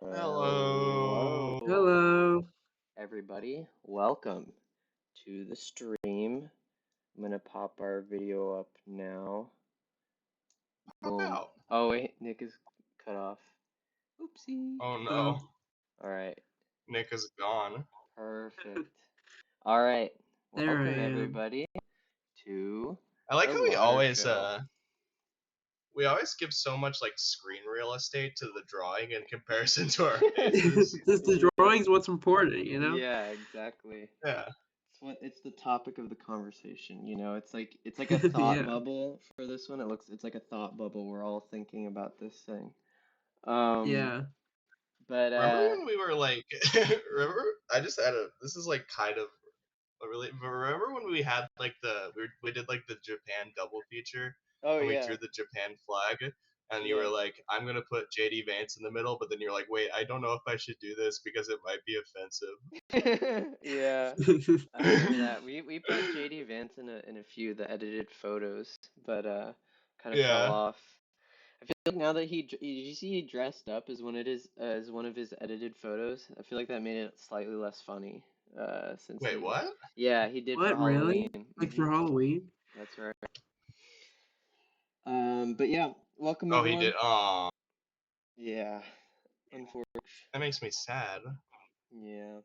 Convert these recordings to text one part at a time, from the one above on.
Hello. Hello. Everybody. Welcome to the stream. I'm gonna pop our video up now. Pop Boom. out. Oh wait, Nick is cut off. Oopsie. Oh no. Oh, All right. Nick is gone. Perfect. All right. there I Welcome am. everybody to I like the how we Larter always Show. give so much like screen real estate to the drawing in comparison to our faces. The drawing's what's important, you know? Yeah, exactly. Yeah. It's the topic of the conversation, it's like a thought Yeah. bubble for this one. It's like a thought bubble. We're all thinking about this thing. Um, Yeah. but Remember when we were like remember I just had a this is like kind of a really but remember when we had like we did like the Japan double feature oh and we yeah, drew the Japan flag and you were yeah. like, I'm gonna put JD Vance in the middle, but then you're like, wait, I don't know if I should do this because it might be offensive. Yeah, I remember that. We put JD Vance in a few of the edited photos, but kind of fell Yeah. off. I feel like now that did you see he dressed up as one of his edited photos? I feel like that made it slightly less funny. Since Wait, what? yeah, he did for What, Halloween. really? Like for Halloween? That's right. But yeah, welcome Oh, he everyone. did. Oh, Yeah, unfortunately. that makes me sad. Yeah,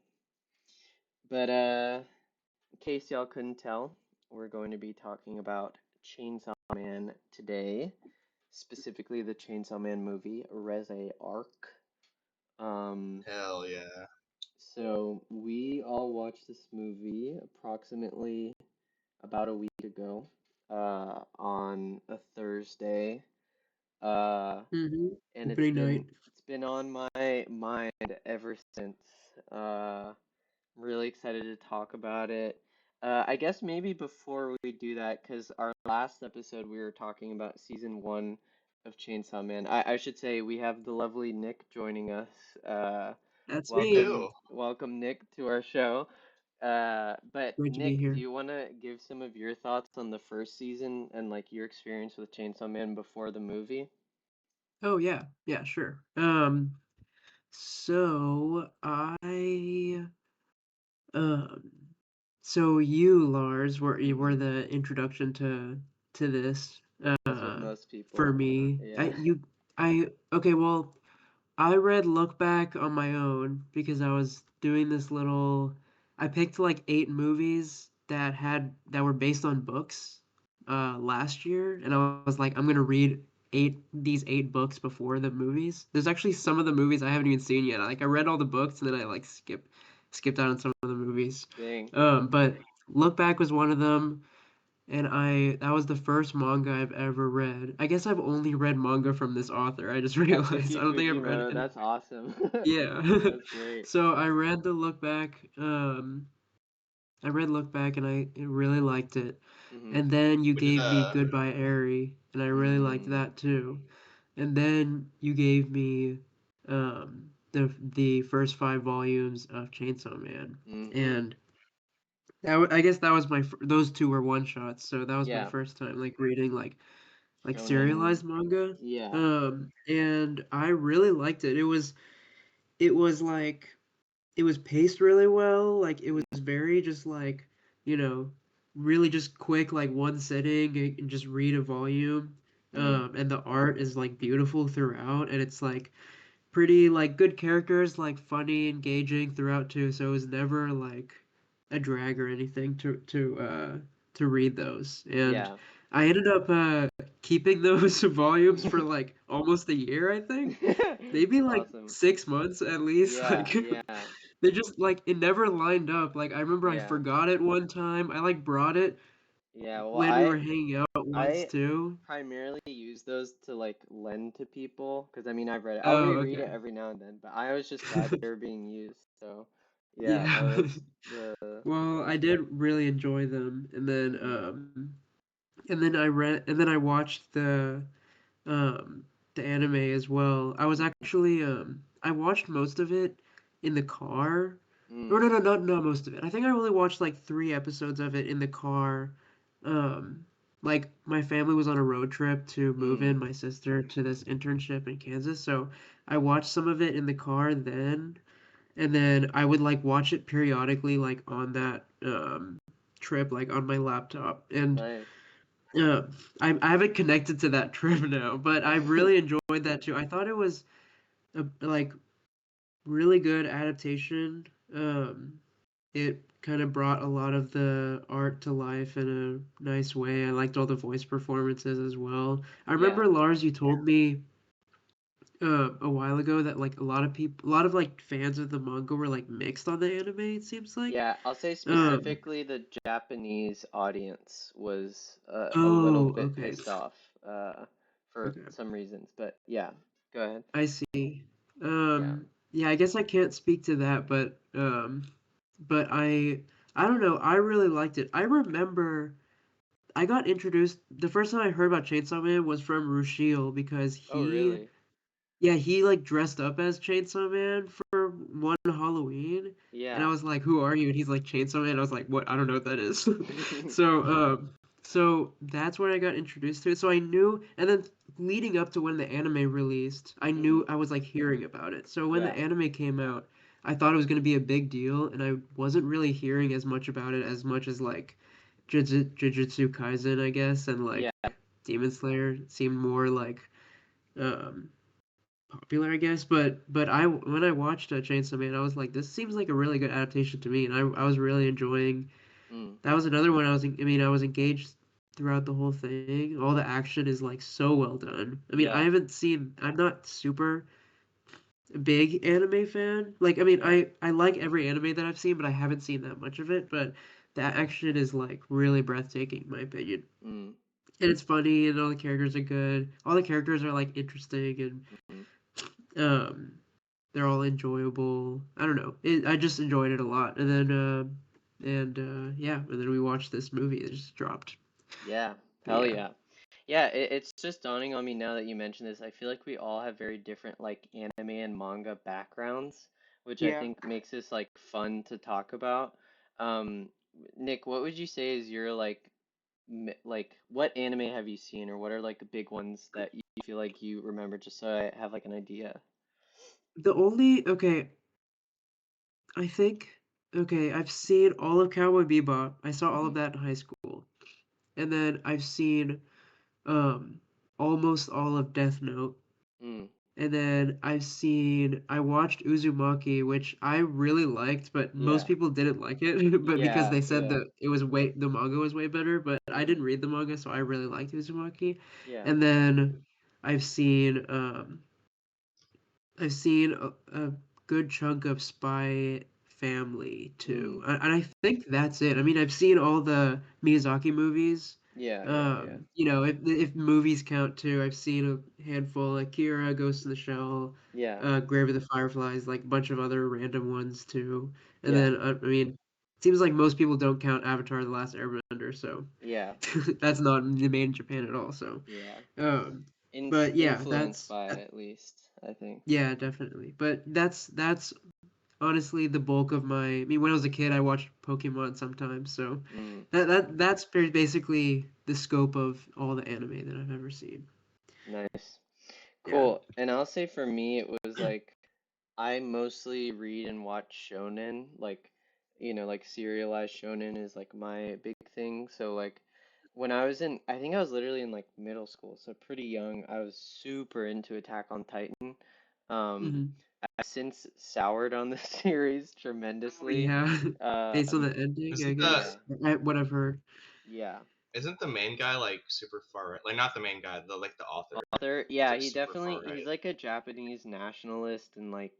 but in case y'all couldn't tell, we're going to be talking about Chainsaw Man today, specifically the Chainsaw Man movie, Reze Arc. Um, Hell yeah. so we all watched this movie approximately about a week ago, on a Thursday. Mm-hmm. And Opening night. it's been on my mind ever since. I'm really excited to talk about it. I guess maybe before we do that, because our last episode we were talking about season one of Chainsaw Man. I should say we have the lovely Nick joining us. That's You me. do. Welcome Nick to our show. But Great to be Nick, do here. you want to give some of your thoughts on the first season and like your experience with Chainsaw Man before the movie? Oh, yeah. Yeah, sure. So um, so you, Lars, you were the introduction to this, As with most for people. me. Yeah. Okay, well, I read Look Back on my own because I was doing this little. I picked like 8 movies that were based on books last year, and I was like, I'm gonna read these 8 books before the movies. There's actually some of the movies I haven't even seen yet. Like I read all the books and then I like skipped out on some of the movies. Dang. But Look Back was one of them. And that was the first manga I've ever read. I guess I've only read manga from this author. I just realized. I Tatsuki don't think I've read Fujimoto, any. that's awesome. Yeah. That's great. So I read the Look Back. I read Look Back and I really liked it. Hmm. And then you We did gave me a. Goodbye Airy, and I really liked Mm. that too. And then you gave me the first 5 volumes of Chainsaw Man, Hmm. and I guess that was those two were one shots. So that was my Yeah. first time like reading like Shonen. serialized manga. Yeah. And I really liked it. It was like it was paced really well. Like it was very just like, you know, really just quick, like one sitting and just read a volume. Mm. And the art is like beautiful throughout, and it's like pretty like good characters, like funny, engaging throughout too. So it was never like a drag or anything to read those. And Yeah. I ended up keeping those volumes for like almost a year, I think. Maybe That's like awesome. 6 months at least. Yeah, Like yeah, they just like it never lined up. Like I remember I yeah. forgot it one time. I like brought it Yeah, well, when we were hanging out once I too. primarily use those to like lend to people because I mean I've read it. I'll Oh, reread it okay. every now and then, but I was just glad they were being used. So, yeah, that Yeah. was the Well, I did really enjoy them, mhm. and then I watched the anime as well. I was actually I watched most of it in the car. Or Mm. no, not most of it. I think I only watched like 3 episodes of it in the car. Um like my family was on a road trip to move Mm, in my sister to this internship in Kansas, so I watched some of it in the car then, and then I would like watch it periodically like on that trip like on my laptop. And nice. uh, I haven't connected to that trip now, but I really enjoyed that too. I thought it was a like really good adaptation. It kind of brought a lot of the art to life in a nice way. I liked all the voice performances as well. I Yeah. remember Lars, you told me a while ago that like a lot of people, a lot of like fans of the manga were like mixed on the anime. It seems like. Yeah, I'll say Um. specifically the Japanese audience was a little Oh. bit Okay. pissed off for Okay. some reasons, but yeah, go ahead. I see. Yeah. Yeah. I guess I can't speak to that, but I don't know. I really liked it. I remember I got introduced the first time I heard about Chainsaw Man was from Rushiel because Oh, he really? yeah, he like dressed up as Chainsaw Man for one Halloween, and I Yeah. was like, "Who are you?" And he's like, "Chainsaw Man." I was like, "What? I don't know what that is." So, so that's where I got introduced to it. So I knew, and then leading up to when the anime released, I hmm knew I was like hearing about it. So when the Yeah. anime came out, I thought it was gonna be a big deal, and I wasn't really hearing as much as like Jujutsu Kaisen, I guess, and like Yeah. Demon Slayer seemed more like um popular, I guess. But I when I watched Chainsaw Man, I was like, this seems like a really good adaptation to me, and I was really enjoying. Mm. That was another one I mean, I was engaged throughout the whole thing. All the action is like so well done. I mean, I Yeah. haven't seen. I'm not super big anime fan. Like, I mean, Yeah. I like every anime that I've seen, but I haven't seen that much of it. But the action is like really breathtaking, in my opinion. Mm. And it's funny, and all the characters are good. All the characters are like interesting, Mm. and they're all enjoyable. I don't know. I just enjoyed it a lot. And yeah, and then we watched this movie. It just dropped. Yeah. But Hell yeah, yeah. Yeah, it's just dawning on me now that you mention this. I feel like we all have very different like anime and manga backgrounds, which I yeah. think makes this like fun to talk about. Um, Nick, what would you say is your like what anime have you seen or what are like the big ones that you feel like you remember just so I have like an idea? The only okay, I think okay, I've seen all of Cowboy Bebop. I saw all Mm-hmm. of that in high school, and then I've seen um almost all of Death Note. Mm. And then I watched Uzumaki, which I really liked, but most Yeah. people didn't like it, but because Yeah, they said yeah. that the manga was way better, but I Mm-hmm. didn't read the manga, so I really liked Uzumaki. Yeah. And then I've seen I've seen a good chunk of Spy Family too, Mm. and I think that's it. I mean, I've seen all the Miyazaki movies. Yeah, yeah, yeah. You know, if movies count too, I've seen a handful: Akira, Ghost in the Shell, Yeah. Grave of the Fireflies, like a bunch of other random ones too. And Yeah. then I mean, it seems like most people don't count Avatar: The Last Airbender, so Yeah. that's not made in Japan at all. So, Yeah. um, In but yeah, influenced that's by it at least, I think. yeah, definitely. But that's honestly the bulk of my. I mean, when I was a kid, I watched Pokemon sometimes, so Mm. that's basically the scope of all the anime that I've ever seen. Nice. Yeah. Cool. And I'll say for me, it was like I mostly read and watch shonen. Like, like serialized shonen is like my big thing. So, like, when I was I think I was literally in like middle school, so pretty young, I was super into Attack on Titan. Um, Hmm. I've since soured on the series Oh tremendously. yeah. Based on Um, the ending, I Isn't the guess. yeah, What I've heard. yeah. isn't the main guy like super far right? Like not the main guy, the like the author. Author, He's yeah, like he super definitely far he's right. like a Japanese nationalist and like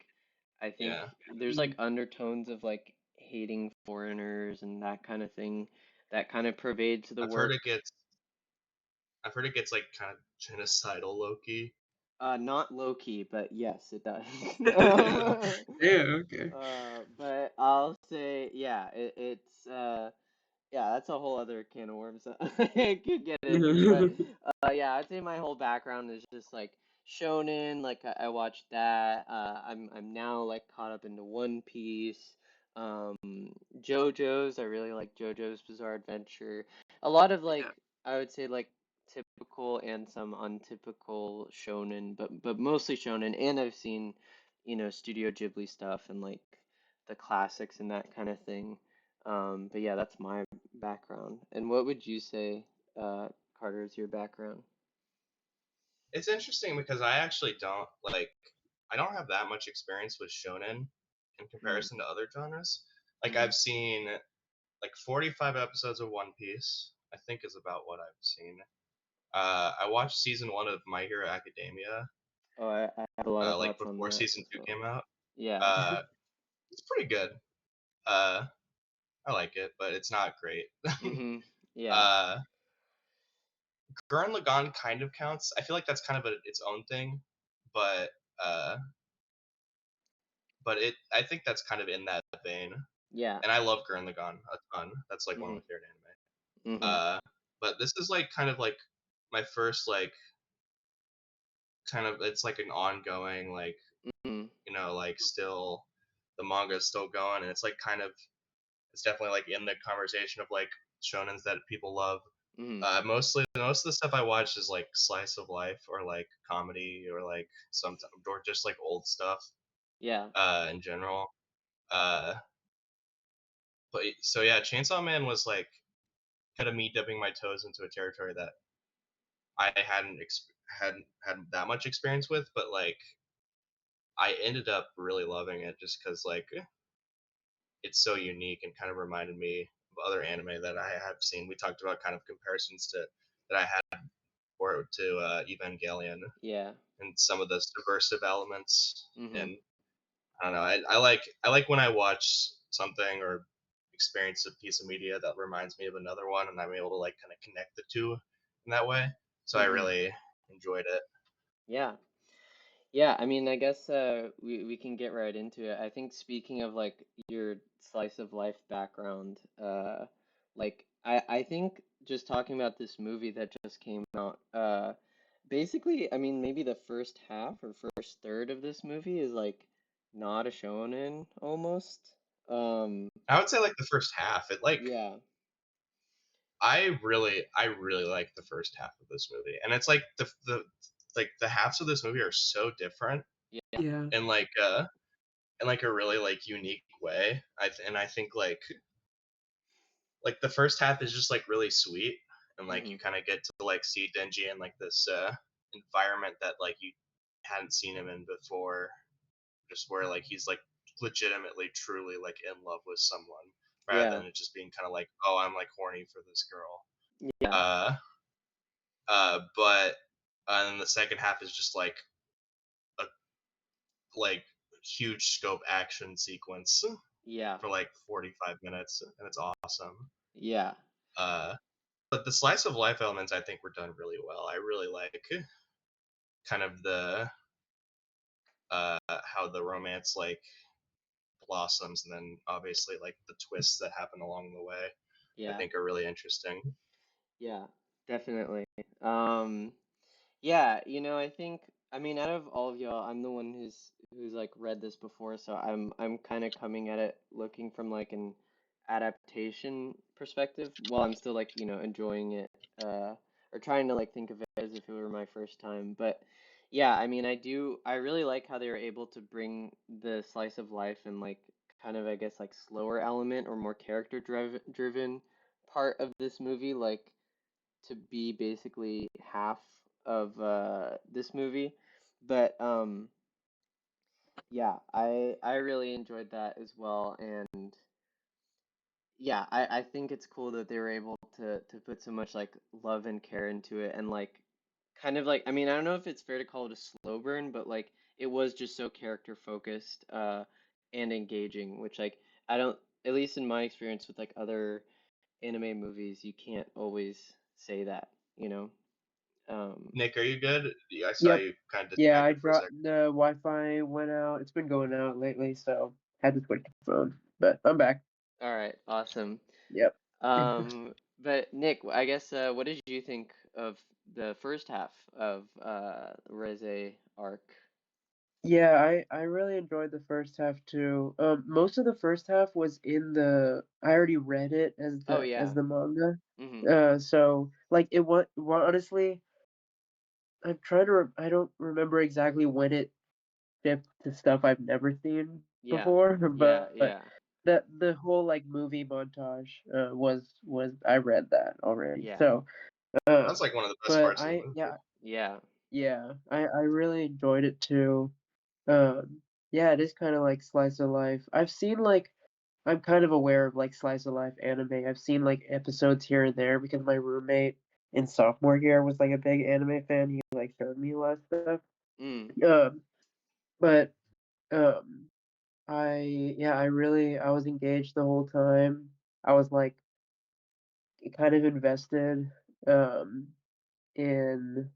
I think Yeah. there's like Mm. undertones of like hating foreigners and that kind of thing that kind of pervades the I've heard it work. gets I've heard it gets like kind of genocidal low key. Not low key, but yes, it does. Yeah. Okay. But I'll say, yeah, it's yeah, that's a whole other can of worms that I could get into. But yeah, I'd say my whole background is just like shonen. Like I watched that. I'm now like caught up into One Piece. Um, JoJo's. I really like JoJo's Bizarre Adventure. A lot of Yeah. like I would say like typical and some untypical shonen, but mostly shonen. And I've seen, Studio Ghibli stuff and like the classics and that kind of thing. But yeah, that's my background. And what would you say, Carter, is your background? It's interesting because I actually don't like. I don't have that much experience with shonen in Mm, comparison to other genres. Like mm-hmm. I've seen like 45 episodes of One Piece. I think is about what I've seen. I watched season 1 of My Hero Academia, Oh, I have a lot of like thoughts on before that season as 2 well. came out. Yeah. Uh, it's pretty good. Uh, I like it, but it's not great. Mm-hmm. Yeah. uh, Gurren Lagann kind of counts. I feel like that's kind of its own thing, but uh, I think that's kind of in that vein. Yeah. And I love Gurren Lagann a ton. That's like one of Mm-hmm. my favorite anime. Mm-hmm. But this is like kind of like my first like kind of it's like an ongoing like Mm-hmm. like still the manga is still going and it's like kind of it's definitely like in the conversation of like shonens that people love. Mm-hmm. Mostly most of the stuff I watch is like slice of life or like comedy or like sometimes or just like old stuff Yeah. in general. Uh, but so yeah, Chainsaw Man was like kind of me dipping my toes into a territory that I hadn't had that much experience with, but like I ended up really loving it just because like it's so unique and kind of reminded me of other anime that I have seen. We talked about kind of comparisons to that I had for to Evangelion Yeah. and some of the subversive elements. Mm-hmm. And I don't know, I like when I watch something or experience a piece of media that reminds me of another one, and I'm able to like kind of connect the two in that way. So I Mm-hmm. really enjoyed it. Yeah. Yeah, I mean, I guess we can get right into it. I think speaking of like your slice of life background, like I think just talking about this movie that just came out, basically, I mean, maybe the first half or first third of this movie is like not a shonen almost. Um, I would say like the first half. It like yeah. I really like the first half of this movie, and it's like the halves of this movie are so different Yeah. Yeah. in like a really like unique way. And I think like the first half is just like really sweet, and like Mm-hmm. you kind of get to like see Denji in like this environment that like you hadn't seen him in before, just where like he's like legitimately truly like in love with someone rather Yeah. than it just being kind of like, oh, I'm like horny for this girl. Yeah. uh but and then the second half is just like a like huge scope action sequence Yeah. for like 45 minutes, and it's awesome. Yeah. uh but the slice of life elements I think were done really well. I really like kind of the how the romance like blossoms, and then obviously like the twists that happen along the way I Yeah. think are really interesting. Yeah. Definitely. Um, Yeah, I think I mean out of all of y'all, I'm the one who's like read this before, so I'm kind of coming at it looking from like an adaptation perspective while I'm still like, enjoying it or trying to like think of it as if it were my first time. But yeah, I mean, I really like how they were able to bring the slice of life and like kind of I guess like slower element or more character driven part of this movie like to be basically half of this movie. But yeah, I really enjoyed that as well, and yeah, I think it's cool that they were able to put so much like love and care into it, and like kind of like I mean I don't know if it's fair to call it a slow burn, but like it was just so character focused and engaging, which like I don't at least in my experience with like other anime movies, you can't always say that, you know. Um, Nick, are you good? I saw Yep. you kind of Yeah, I disconnected for a dropped second. the Wi-Fi went out. It's been going out lately, so had to switch to the phone. But I'm back. all right, awesome. Yep. But Nick, I guess what did you think of the first half of Reze arc? Yeah, I really enjoyed the first half too. Most of the first half was in the I already read it Oh as yeah. the manga. Mm-hmm. So like it well, honestly, I'm trying to I don't remember exactly when it shipped to stuff I've never seen Yeah. before, Yeah, but yeah. the whole like movie montage was I read that already. Yeah. So That's like one of the best but parts of the movie. Yeah. I really enjoyed it too. Yeah, it is kind of like slice of life. I've seen like I'm kind of aware of like slice of life anime. I've seen like episodes here and there because my roommate in sophomore year was like a big anime fan. He like showed me a lot of stuff. Mm. But um I was engaged the whole time. I was like kind of invested um in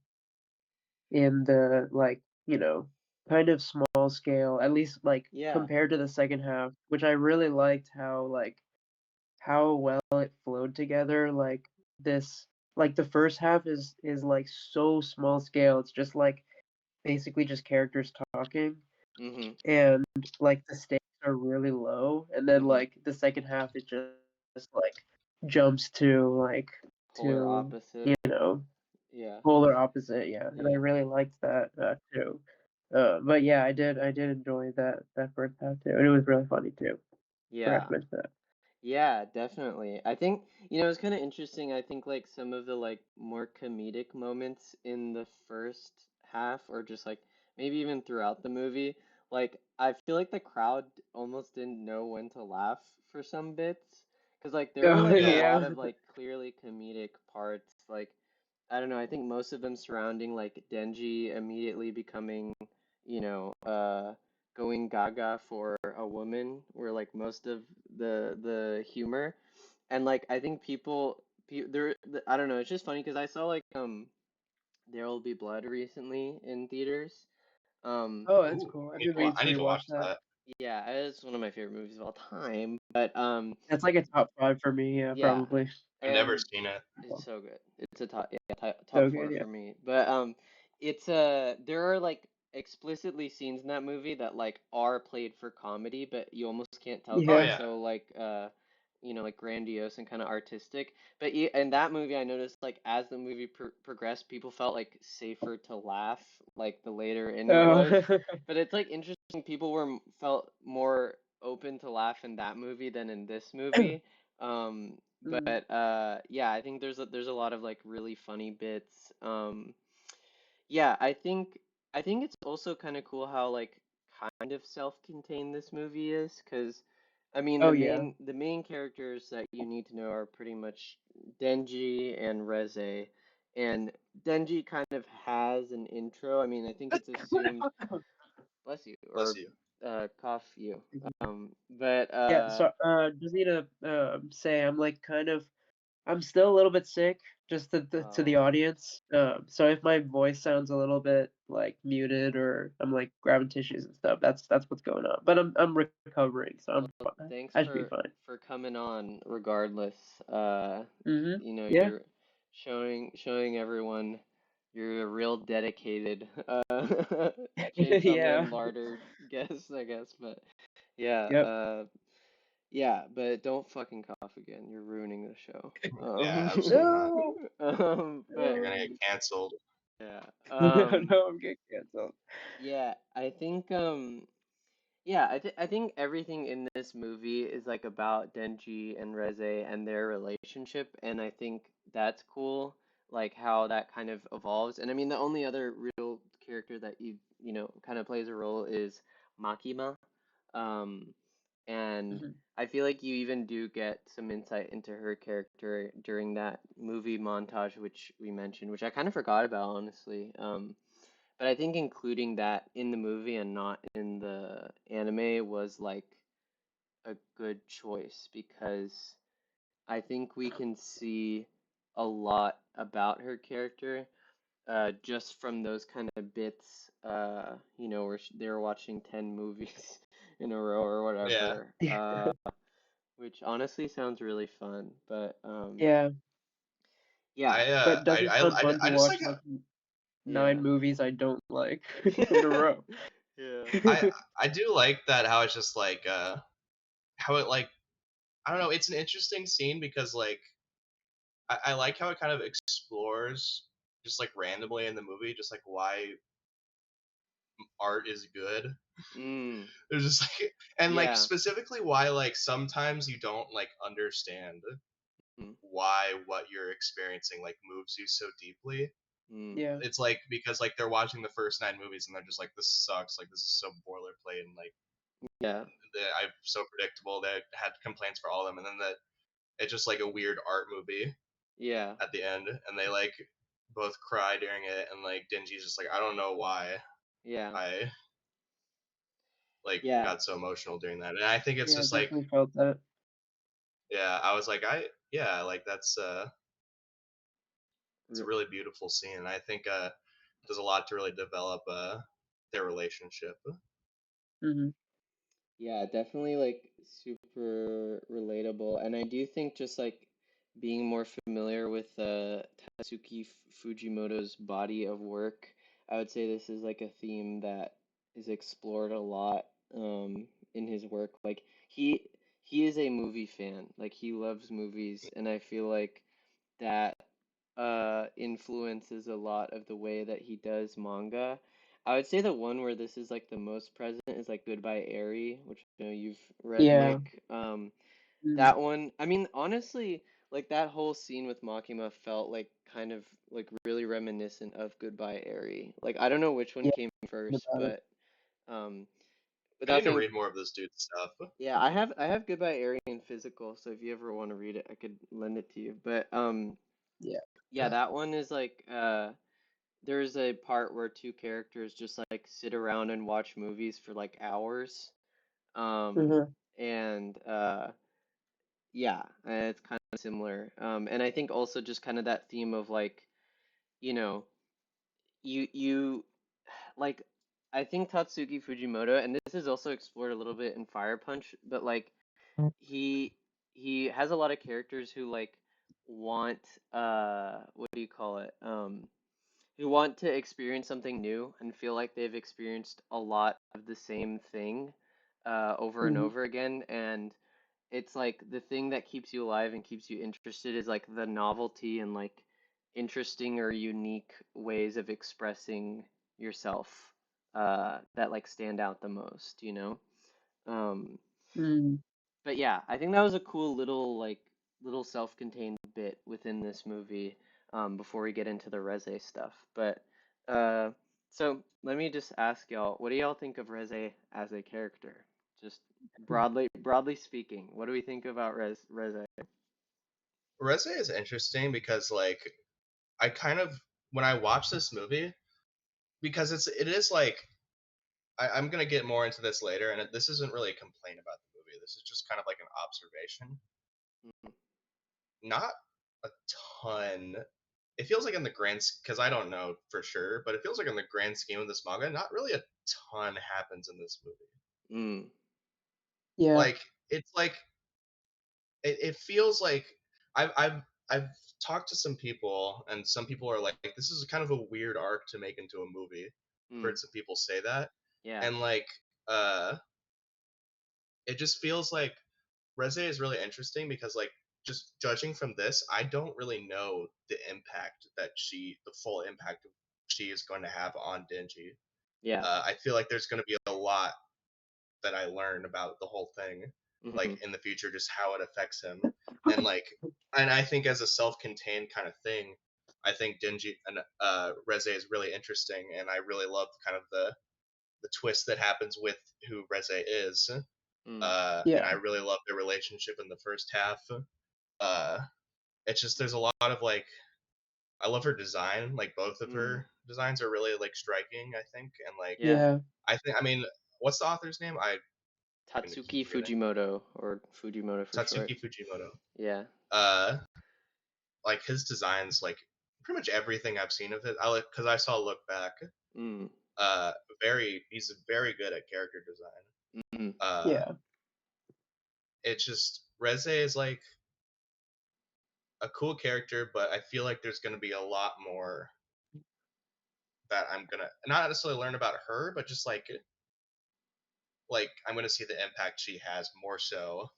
the like, kind of small scale, at least like Yeah. compared to the second half, which I really liked how well it flowed together. Like this like the first half is like so small scale. It's just like basically just characters talking, Mhm. and like the stakes are really low, and then Mhm. like the second half it just like jumps to Polar opposite. you know Yeah. polar opposite, yeah, and I Yeah. really liked that too. But yeah, I did enjoy that first half too, and it was really funny too. Forgot Yeah. to mention that. Yeah, definitely. I think, it's kind of interesting. I think like some of the like more comedic moments in the first half, or just like maybe even throughout the movie, like I feel like the crowd almost didn't know when to laugh for some bits. Because like there were Oh like a Yeah. lot yeah. of like clearly comedic parts. Like I don't know, I think most of them surrounding like Denji immediately becoming, you know, going gaga for a woman were like most of the humor. And like I think I don't know, it's just funny because I saw like There Will Be Blood recently in theaters. Um Oh, that's Ooh, cool. I've been meaning I to need to watch rewatch that. that. yeah, it's one of my favorite movies of all time. But That's like a top five for me, yeah, yeah, probably. I've never and seen it. it's so good. It's a top So four good, yeah. for me. But it's there are like explicitly scenes in that movie that like are played for comedy, but you almost can't tell because Oh Yeah. it's yeah. so like like grandiose and kind of artistic. But in that movie, I noticed like as the movie progressed, people felt like safer to laugh like the later in it Oh. was. But it's like interesting. People felt more open to laugh in that movie than in this movie. Mm. But yeah, I think there's a lot of like really funny bits. Yeah, I think it's also kind of cool how like kind of self-contained this movie is, because I mean Oh yeah. the main characters that you need to know are pretty much Denji and Reze, and Denji kind of has an intro. I mean, I think it's assumed, bless you, Bless or you. cough you. But Yeah, so just need to say I'm like I'm still a little bit sick, just to the oh. audience. So if my voice sounds a little bit like muted or I'm like grabbing tissues and stuff, that's what's going on. But I'm recovering, so I'm Well, fine. thanks I should be fine. for coming on regardless. Yeah. You're showing everyone you're a real dedicated Chainsaw Yeah. Man Larter guest, I guess. But yeah, Yep. yeah, but don't fucking cough again. You're ruining the show. Yeah, absolutely not. No. But You're gonna No. get canceled. yeah, No, I'm getting canceled. yeah, I think yeah, I think everything in this movie is like about Denji and Reze and their relationship, and I think that's cool, like how that kind of evolves. And I mean, the only other real character that kind of plays a role is Makima. Um, and Mhm. I feel like you even do get some insight into her character during that movie montage, which we mentioned, which I kind of forgot about, honestly. But I think including that in the movie and not in the anime was like a good choice, because I think we can see a lot about her character just from those kind of bits, where they're watching 10 movies in a row or Yeah. whatever, which honestly sounds really fun. But Yeah, yeah, but it doesn't sound fun to I just watch like like yeah. 9 movies I don't like in a row. Yeah. I I do like that how it's just like how it like I don't know, it's an interesting scene because like I like how it kind of explores just like randomly in the movie, just like why art is good. Mm, There's just like, and like yeah. specifically why like sometimes you don't like understand Mm, why what you're experiencing like moves you so deeply. mm, Yeah. It's like because like they're watching the first 9 movies and they're just like, this sucks, like this is so boilerplate and like yeah. I'm so predictable. They had complaints for all of them, and then that it's just like a weird art movie Yeah. at the end, and they like both cry during it, and like Dingy's just like, I don't know why Yeah. I like Yeah. got so emotional during that, and I think it's Yeah, I just like, definitely felt that. yeah, I was like, yeah, like that's it's a R- really beautiful scene, and I think there's a lot to really develop their relationship. Hmm. Yeah, definitely like super relatable. And I do think just like being more familiar with Fujimoto's body of work, I would say this is like a theme that is explored a lot in his work. Like he is a movie fan. Like he loves movies, and I feel like that influences a lot of the way that he does manga. I would say the one where this is like the most present is like Goodbye Eri, which I know you've read, Yeah. Nick. Mm. That one, I mean, honestly, like that whole scene with Makima felt like kind of like really reminiscent of Goodbye Eri. Like I don't know which one Yeah. came first, About it. but um, I without need to saying, read more of this dude's stuff. yeah, I have Goodbye Eri in physical, so if you ever want to read it, I could lend it to you. But Yeah. yeah, that one is like there's a part where two characters just like sit around and watch movies for like hours. Um, Hmm. and yeah, it's kind of similar. And I think also just kind of that theme of like, you know, you like I think Tatsuki Fujimoto, and this is also explored a little bit in Fire Punch, but like he he has a lot of characters who like want what do you call it? Who want to experience something new and feel like they've experienced a lot of the same thing over and Hmm. over again. And it's like the thing that keeps you alive and keeps you interested is like the novelty and like interesting or unique ways of expressing yourself that like stand out the most, you know? Um, Mm. but yeah, I think that was a cool little like little self-contained bit within this movie before we get into the Reze stuff. But uh, so let me just ask y'all, what do y'all think of Reze as a character? Just broadly speaking, what do we think about Reze? Reze is interesting because like I kind of when I watch this movie because it is like I'm gonna get more into this later, and this isn't really a complaint about the movie. This is just kind of like an observation. Mm, Not a ton. It feels like in the grand because I don't know for sure, but it feels like in the grand scheme of this manga, not really a ton happens in this movie. mm, Yeah. Like it's like it feels like I've talked to some people, and some people are like, this is kind of a weird arc to make into a movie. I've mm, heard some people say that, yeah, and like uh, it just feels like Reze is really interesting because like just judging from this, I don't really know the impact the full impact she is going to have on Denji. yeah, I feel like there's going to be a lot that I learn about the whole thing, like mm-hmm, in the future, just how it affects him, and like, and I think as a self-contained kind of thing, I think Denji and Reze is really interesting, and I really love kind of the twist that happens with who Reze is, mm, and Yeah. I really love their relationship in the first half. Uh, it's just there's a lot of like I love her design, like both of mm. her designs are really like striking, I think, and like Yeah, Yeah. I mean, what's the author's name? I'm gonna keep Tatsuki forgetting. Fujimoto or Fujimoto for short. Tatsuki Fujimoto. Yeah, Uh, like his designs, like pretty much everything I've seen of it. I like because I saw Look Back. mm, Uh, he's very good at character design. mm, Uh, Yeah. it's just Reze is like a cool character, but I feel like there's gonna be a lot more that I'm gonna not necessarily learn about her, but just like I'm gonna see the impact she has more so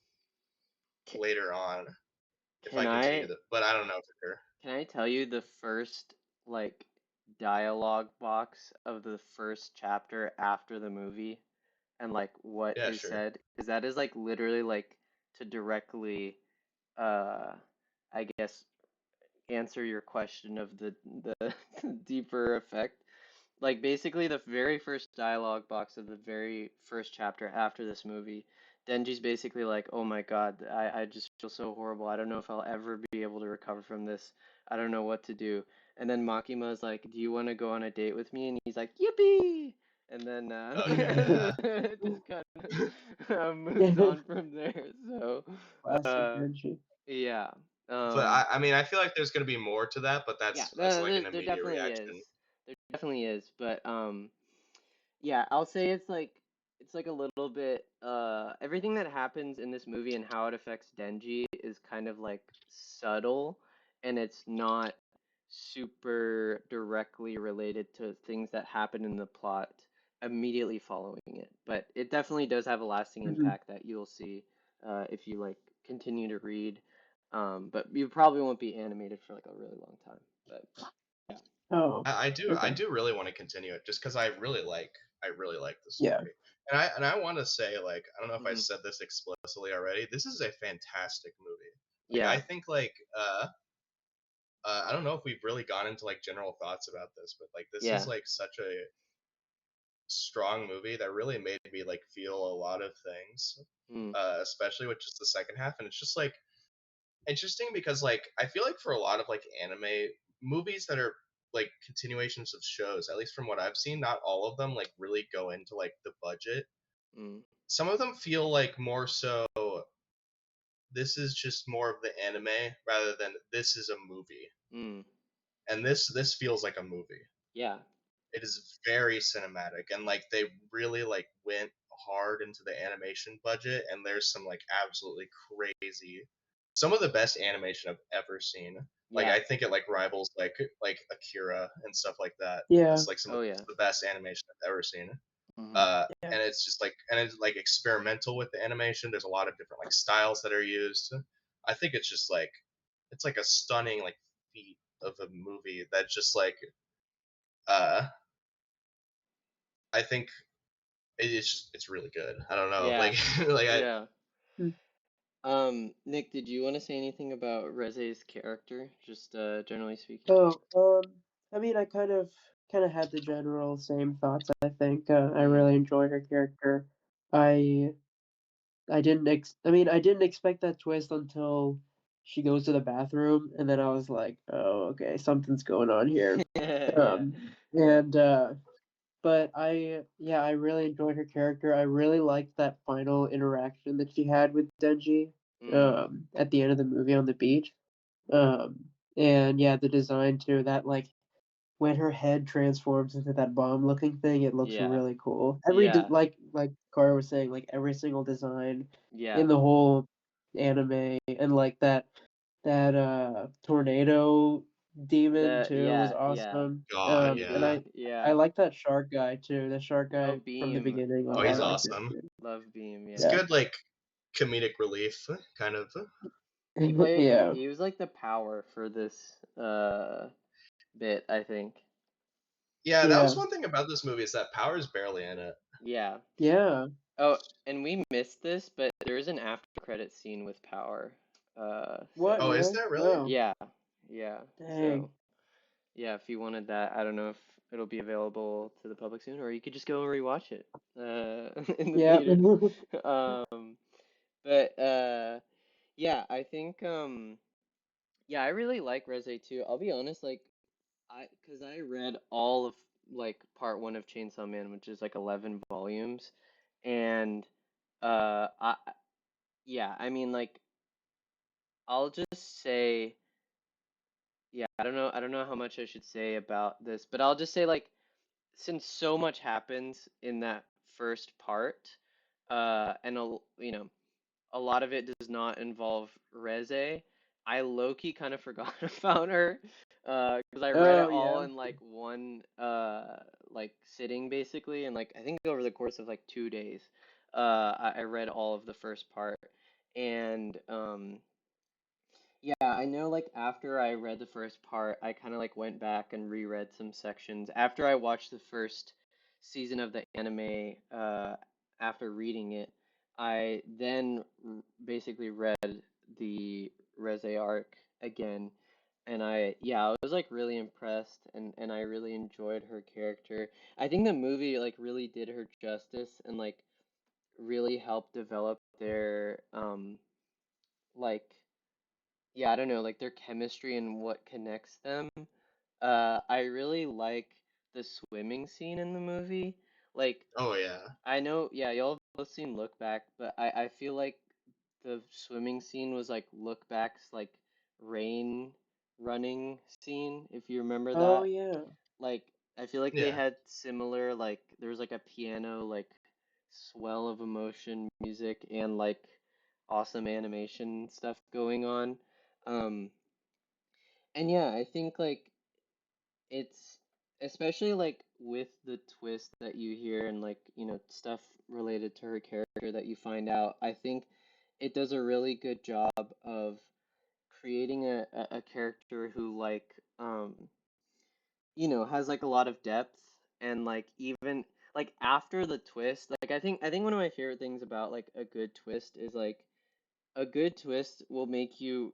later on. if Can I continue I that, but I don't know for sure. can I tell you the first like dialogue box of the first chapter after the movie and like what Yeah, is sure. said? Because that is like literally like to directly uh I guess answer your question of the deeper effect. Like basically the very first dialogue box of the very first chapter after this movie, Denji's basically like, "Oh my God, I just feel so horrible. I don't know if I'll ever be able to recover from this. I don't know what to do." And then Makima's like, "Do you want to go on a date with me?" And he's like, "Yippee!" And then Okay, yeah. it just kind of moves on from there. So, Classic uh, Denji. yeah. But Um, I mean, I feel like there's gonna be more to that, but yeah, that's like an there immediate definitely is. reaction. There definitely is, but yeah, I'll say it's like a little bit everything that happens in this movie and how it affects Denji is kind of like subtle and it's not super directly related to things that happen in the plot immediately following it. But it definitely does have a lasting Hmm. impact that you'll see if you like continue to read. But you probably won't be animated for like a really long time. But yeah. Oh, I okay. do really want to continue it just because I really like this Yeah. movie, and I want to say like I don't know if I Hmm. said this explicitly already. This is a fantastic movie. Like I Yeah. think I don't know if we've really gone into like general thoughts about this, but like this is Yeah. like such a strong movie that really made me like feel a lot of things, Mm, especially with just the second half, and it's just like interesting because like I feel like for a lot of like anime movies that are like continuations of shows, at least from what I've seen, not all of them like really go into like the budget. mm, Some of them feel like more so this is just more of the anime rather than this is a movie. mm. And this feels like a movie. Yeah. It is very cinematic and like they really like went hard into the animation budget and there's some like absolutely crazy some of the best animation I've ever seen. Like Yeah. I think it like rivals like Akira and stuff like that. Yeah. It's like some of Oh yeah. the best animation I've ever seen. Hmm. Yeah. And it's just like and it's like experimental with the animation. There's a lot of different like styles that are used. I think it's just like it's like a stunning like feat of a movie that just like uh I think it's just it's really good. I don't know, Yeah. like like I Yeah. Mm. Nick, did you want to say anything about Reze's character, just generally speaking? Oh, I mean, I kind of had the general same thoughts. I think I Mm. really enjoy her character. I I mean, I didn't expect that twist until she goes to the bathroom, and then I was like, oh, okay, something's going on here. Yeah. Um, and but yeah, I really enjoyed her character. I really liked that final interaction that she had with Denji, Mm. at the end of the movie on the beach. Um, and yeah, the design too. That like when her head transforms into that bomb-looking thing, it looks Yeah. really cool. Yeah. Like Cara was saying, like every single design Yeah. in the whole anime, and like that tornado demon too was Yeah. awesome. God, And yeah. I Yeah. like that shark guy too. The shark Oh, guy from the Beam. beginning. Oh, Oh, I he's liked it awesome. too. Love Beam, It's yeah. Yeah. good like comedic relief kind of. Yeah. He was like the power for this bit, I think. Yeah, that was Yeah. one thing about this movie is that Power's barely in it. Yeah. Yeah. Oh, and we missed this, but there is an after credit scene with Power. What, Oh, So is really? there really? Oh, yeah, yeah. dang. So yeah, if you wanted that, I don't know if it'll be available to the public soon, or you could just go and rewatch it in the Yeah. theaters. Um, but yeah, I think yeah, I really like Reze too. I'll be honest, like because I read all of like part one of Chainsaw Man, which is like 11 volumes, and I yeah, I mean like I'll just say yeah, I don't know how much I should say about this, but I'll just say like since so much happens in that first part, and you know, a lot of it does not involve Reze. I low-key kind of forgot about her, because I read it Oh, all yeah. in like one like sitting basically, and like I think over the course of like 2 days, I read all of the first part, and Yeah, I know like after I read the first part, I kind of like went back and reread some sections. After I watched the first season of the anime, after reading it, I then basically read the Reze arc again, and I was like really impressed and I really enjoyed her character. I think the movie like really did her justice and like really helped develop their like yeah, I don't know, like their chemistry and what connects them. I really like the swimming scene in the movie. Like, Oh yeah, I know, yeah, y'all have both seen Look Back, but I feel like the swimming scene was like Look Back's like rain running scene, if you remember Oh that. yeah. Like, I feel like they yeah. had similar, like, there was like a piano, like, swell of emotion, music, and like awesome animation stuff going on. Um, and yeah, I think like it's especially like with the twist that you hear and like, stuff related to her character that you find out, I think it does a really good job of creating a character who like has like a lot of depth and like even like after the twist, like I think one of my favorite things about like a good twist is like a good twist will make you,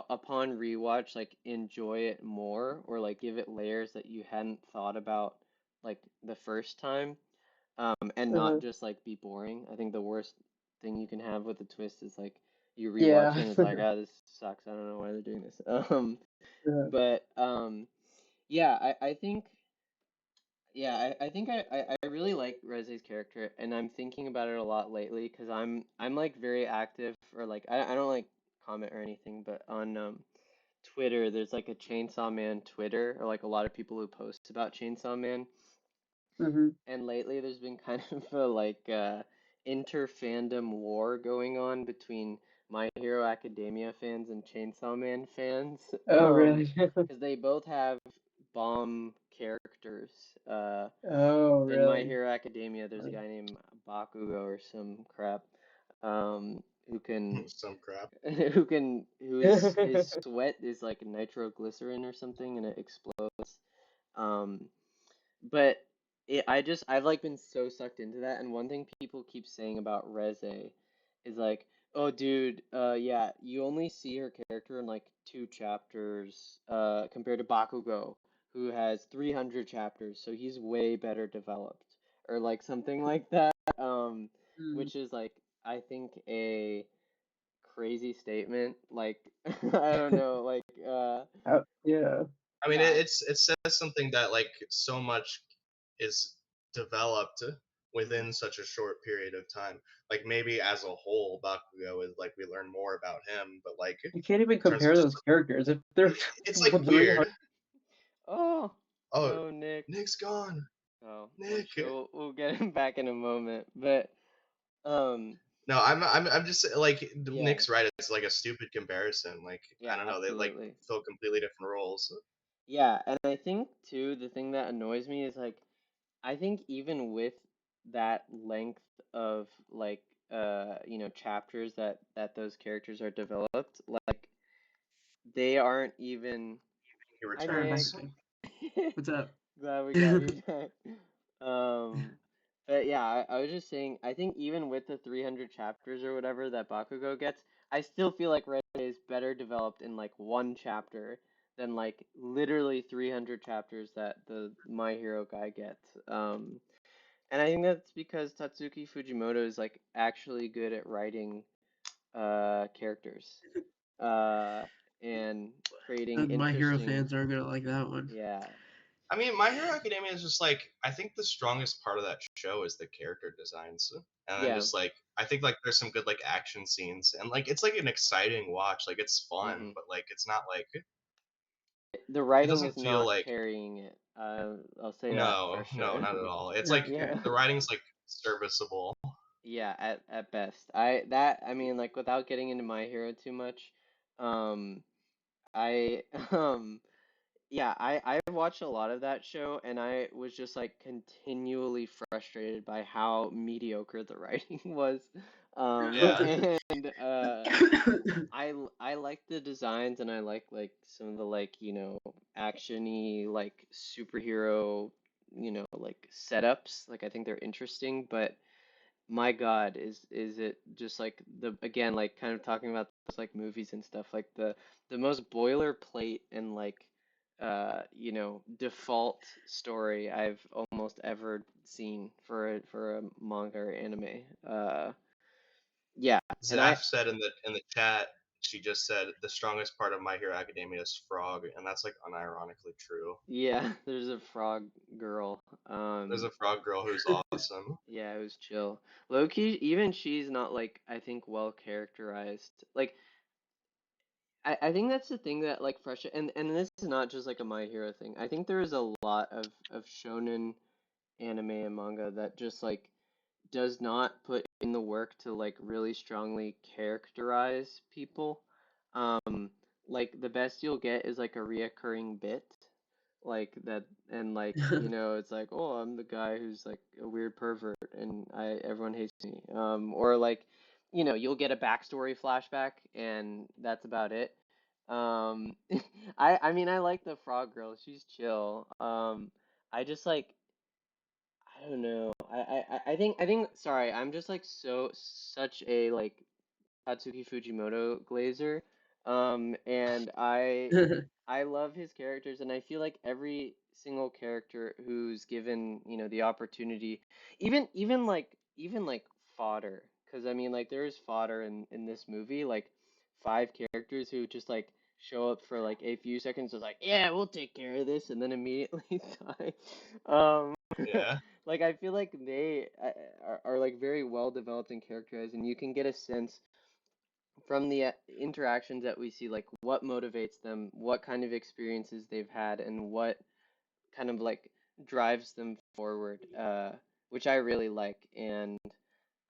upon rewatch, like enjoy it more or like give it layers that you hadn't thought about like the first time, and not Uh-huh. just like be boring. I think the worst thing you can have with a twist is like you rewatch it Yeah. and it's like, ah, this sucks. I don't know why they're doing this. Yeah. But yeah, I think. Yeah, I think I really like Reze's character, and I'm thinking about it a lot lately because I'm like very active or like I don't like comment or anything, but on Twitter there's like a Chainsaw Man Twitter or like a lot of people who post about Chainsaw Man, Hmm. and lately there's been kind of a like inter-fandom war going on between My Hero Academia fans and Chainsaw Man fans, Oh really? because they both have bomb characters. Oh In My really? Hero Academia, there's a Like, guy named Bakugo or some crap, who can, Some crap. his sweat is like nitroglycerin or something, and it explodes. Um, but I've like been so sucked into that, and one thing people keep saying about Reze is like, oh dude, yeah, you only see her character in like 2 chapters, compared to Bakugo, who has 300 chapters, so he's way better developed, or like something like that, mm. which is like, I think a crazy statement, like, I don't know, like, Yeah. I mean, yeah, it says something that like so much is developed mhm. within such a short period of time. Like maybe as a whole, Bakugo is like we learn more about him, but like in You can't even terms of compare those characters if they're it's like 300. weird. Oh, Oh, no, Nick. Nick's gone. Oh, I'm Nick. sure we'll get him back in a moment. But um, No, I'm just like yeah, Nick's right. It's like a stupid comparison. Like I yeah, don't know, they like absolutely. fill completely different roles. Yeah, and I think too the thing that annoys me is like I think even with that length of like chapters that those characters are developed, like they aren't even. He Hi Sorry, I'm back Nick. returns. again. What's up? Glad we got you back. Um, but yeah, I was just saying, I think even with the 300 chapters or whatever that Bakugo gets, I still feel like Red is better developed in like 1 chapter than like literally 300 chapters that the My Hero guy gets. And I think that's because Tatsuki Fujimoto is like actually good at writing characters uh and creating The My Hero interesting, fans aren't gonna like that one. yeah. I mean, My Hero Academia is just like I think the strongest part of that show is the character designs, and then Yeah. just like I think like there's some good like action scenes, and like it's like an exciting watch. Like it's fun, Hmm. but like it's not like The it writing doesn't is feel not like carrying it. I'll say that for no, sure. not at all. It's like Yeah. the writing's like serviceable. Yeah, at best. I mean like without getting into My Hero too much, I yeah, I watched a lot of that show, and I was just like continually frustrated by how mediocre the writing was. Yeah. And I like the designs, and I like some of the like actiony like superhero like setups. Like I think they're interesting, but my God, is it just like the again like kind of talking about those like movies and stuff like the most boilerplate and like default story I've almost ever seen for a manga or anime. Yeah, and I Zaf said in the chat, she just said the strongest part of My Hero Academia is Frog, and that's like unironically true. yeah, there's a frog girl. There's a frog girl who's awesome. Yeah, it was chill. Low-key, even she's not like I think well characterized. Like I think that's the thing that like fresh and this is not just like a My Hero thing. I think there is a lot of shonen anime and manga that just like does not put in the work to like really strongly characterize people. Like the best you'll get is like a reoccurring bit like that and like it's like oh I'm the guy who's like a weird pervert and I everyone hates me or like you'll get a backstory flashback and that's about it um I mean I like the frog girl, she's chill. I just like I don't know. I think sorry, I'm just like such a like Tatsuki Fujimoto glazer. And I love his characters, and I feel like every single character who's given, the opportunity, even like fodder, because I mean, like there's fodder in this movie, like five characters who just like show up for like a few seconds, was like, yeah, we'll take care of this, and then immediately die. Um, Yeah. like I feel like they are like very well developed and characterized, and you can get a sense from the interactions that we see, like what motivates them, what kind of experiences they've had, and what kind of like drives them forward, which I really like, and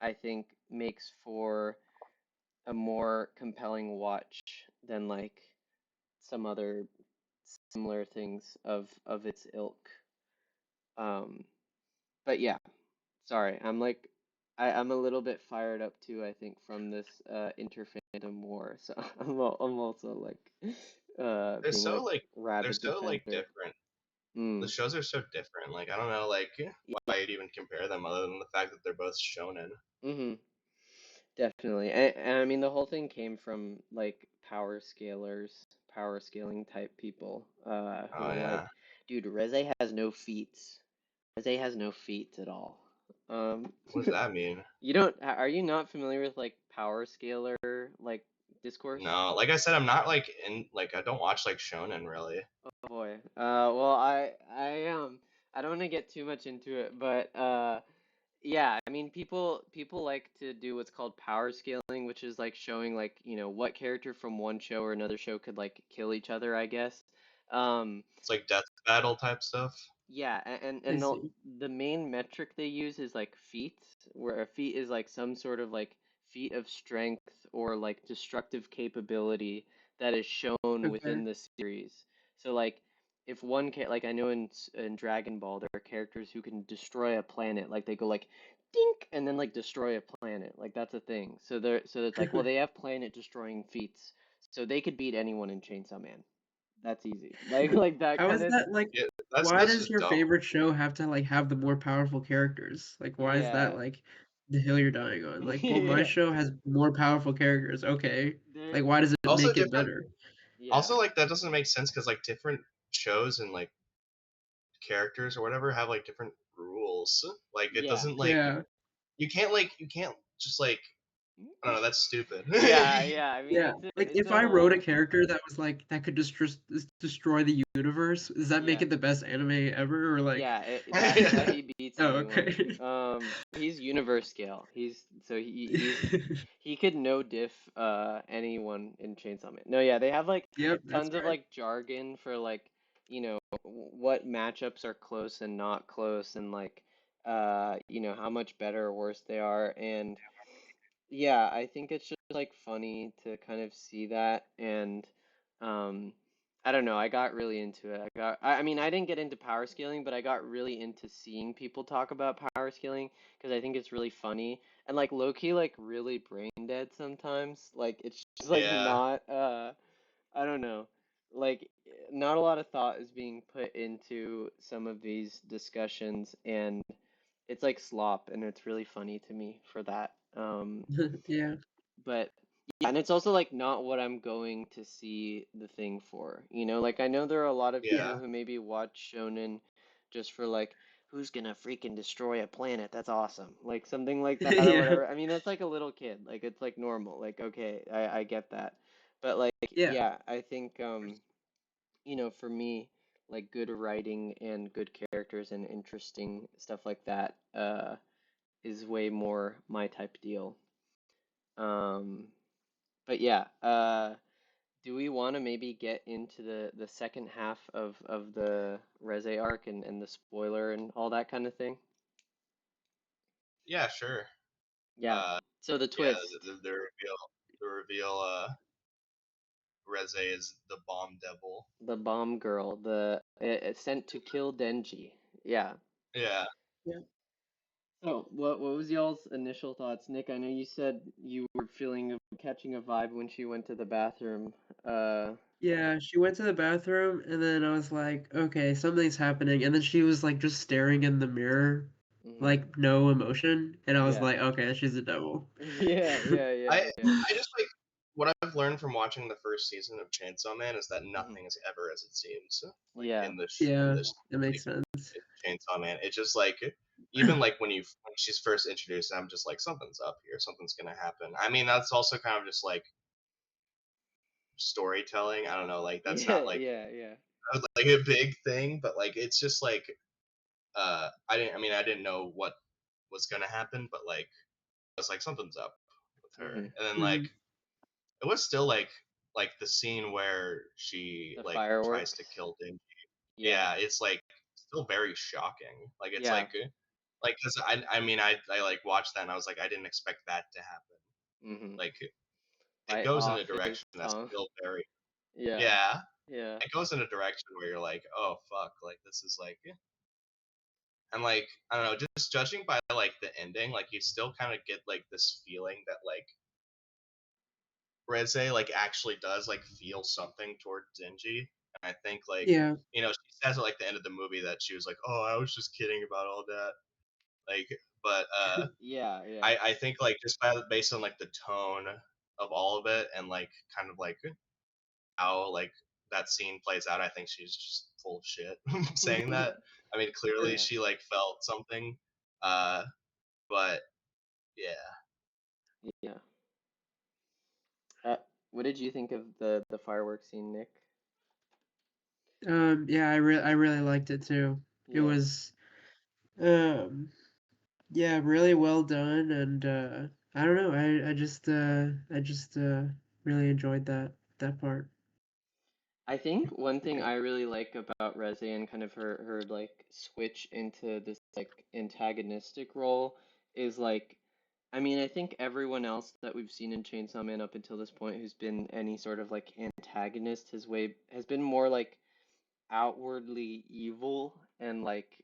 I think makes for a more compelling watch than like some other similar things of its ilk. Um, but yeah, sorry, I'm a little bit fired up too, I think, from this interfandom war. So I'm also like They're being so a like they're rabid so like defender. different. The Mm. shows are so different. Like I don't know like why you'd even compare them other than the fact that they're both shonen. Mm-hmm. Definitely. And I mean the whole thing came from like power scaling type people who Oh were yeah. like, dude, Reze has no feet. Reze has no feet at all. Um What does that mean? you don't are you not familiar with like power scalar like discourse? No, like I said, I'm not like in like I don't watch like shonen really. Oh boy. Well, I don't want to get too much into it, but yeah, I mean, people like to do what's called power scaling, which is like showing like what character from one show or another show could like kill each other, I guess. Um, It's like death battle type stuff. yeah, I and see. the main metric they use is like feats, where a feat is like some sort of like feat of strength or like destructive capability that is shown Okay. within the series. So like if one like I know in Dragon Ball there are characters who can destroy a planet, like they go like dink and then like destroy a planet. Like that's a thing. So it's like well they have planet destroying feats. So they could beat anyone in Chainsaw Man. That's easy. Like that How kind is of that like? Yeah, Why that's does just your dumb. favorite show have to like have the more powerful characters? Like, why is that yeah. like the hill you're dying on? Like, well, my Yeah. show has more powerful characters. Okay, There, like, why does it Also make it different. better? yeah. Also like that doesn't make sense because like different shows and like characters or whatever have like different rules. Like it Yeah. doesn't like Yeah, you can't just like I don't know. That's stupid. Yeah, yeah. I mean, yeah. Like, it's if a I wrote a whole character that was like that could destroy the universe, does that make yeah. it the best anime ever? Or like, Yeah, that he beats oh, anyone. okay. He's universe scale. He could no diff anyone in Chainsaw Man. No, yeah, they have like Yep, that's tons of right. like jargon for like, what matchups are close and not close and like how much better or worse they are and yeah, I think it's just like funny to kind of see that and um I don't know. I got really into it. I mean, I didn't get into power scaling, but I got really into seeing people talk about power scaling because I think it's really funny and like low key, like really brain dead sometimes. Like it's just like Yeah, not, I don't know, like not a lot of thought is being put into some of these discussions, and it's like slop, and it's really funny to me for that. Yeah. But yeah, and it's also like not what I'm going to see the thing for. You know, like I know there are a lot of yeah, people who maybe watch shonen just for like who's gonna freaking destroy a planet? That's awesome. Like something like that or Yeah. whatever. I mean, that's like a little kid. Like it's like normal. Like okay, I get that. But like Yeah. yeah, I think you know, for me, like good writing and good characters and interesting stuff like that is way more my type deal. Um but yeah, do we want to maybe get into the second half of the Reze arc and the spoiler and all that kind of thing? yeah. Sure. Yeah. Uh, So the yeah. twist, The reveal. Reze is the bomb devil. the bomb girl, the sent to kill Denji. Yeah. Yeah. Yeah. So what was y'all's initial thoughts, Nick? I know you said you were feeling catching a vibe when she went to the bathroom. Yeah, she went to the bathroom and then I was like, okay, something's happening. And then she was like just staring in the mirror, Mhm. like no emotion. And I was Yeah. like, okay, she's a devil. Yeah, yeah, I yeah, yeah. I just like what I've learned from watching the first season of Chainsaw Man is that Mhm. nothing is ever as it seems. Like Yeah. in this in Yeah, this that like makes sense. in Chainsaw Man, it's just like even like when she's first introduced, I'm just like something's up here, something's gonna happen. I mean, that's also kind of just like storytelling. I don't know, like that's Yeah, not like yeah, yeah. like a big thing, but like it's just like I didn't know what was gonna happen, but like I was like something's up with her, Mhm. and then like Mhm. it was still like the scene where she The like tries to fireworks. kill Din. Yeah. Yeah, it's like still very shocking. Like it's Yeah. like because I mean I like watched that and I was like I didn't expect that to happen. Mhm. Like it Right goes in a off his direction that's tongue. still very Yeah. yeah. Yeah. It goes in a direction where you're like oh fuck like this is like and like I don't know just judging by like the ending like you still kind of get like this feeling that like Reze like actually does like feel something toward Denji. And I think like Yeah. she says at like the end of the movie that she was like, "Oh, I was just kidding about all that." Like, but Yeah, yeah. I think like just based on like the tone of all of it and like kind of like how like that scene plays out, I think she's just full of shit saying that. I mean, clearly Yeah. she like felt something, uh, but yeah. Yeah. Uh, what did you think of the fireworks scene, Nick? Yeah, I really liked it too. It Yeah. was um yeah, really well done and I don't know, I just really enjoyed that part. I think one thing I really like about Reze and kind of her like switch into this like antagonistic role is like I mean I think everyone else that we've seen in Chainsaw Man up until this point who's been any sort of like antagonist has been more like outwardly evil and like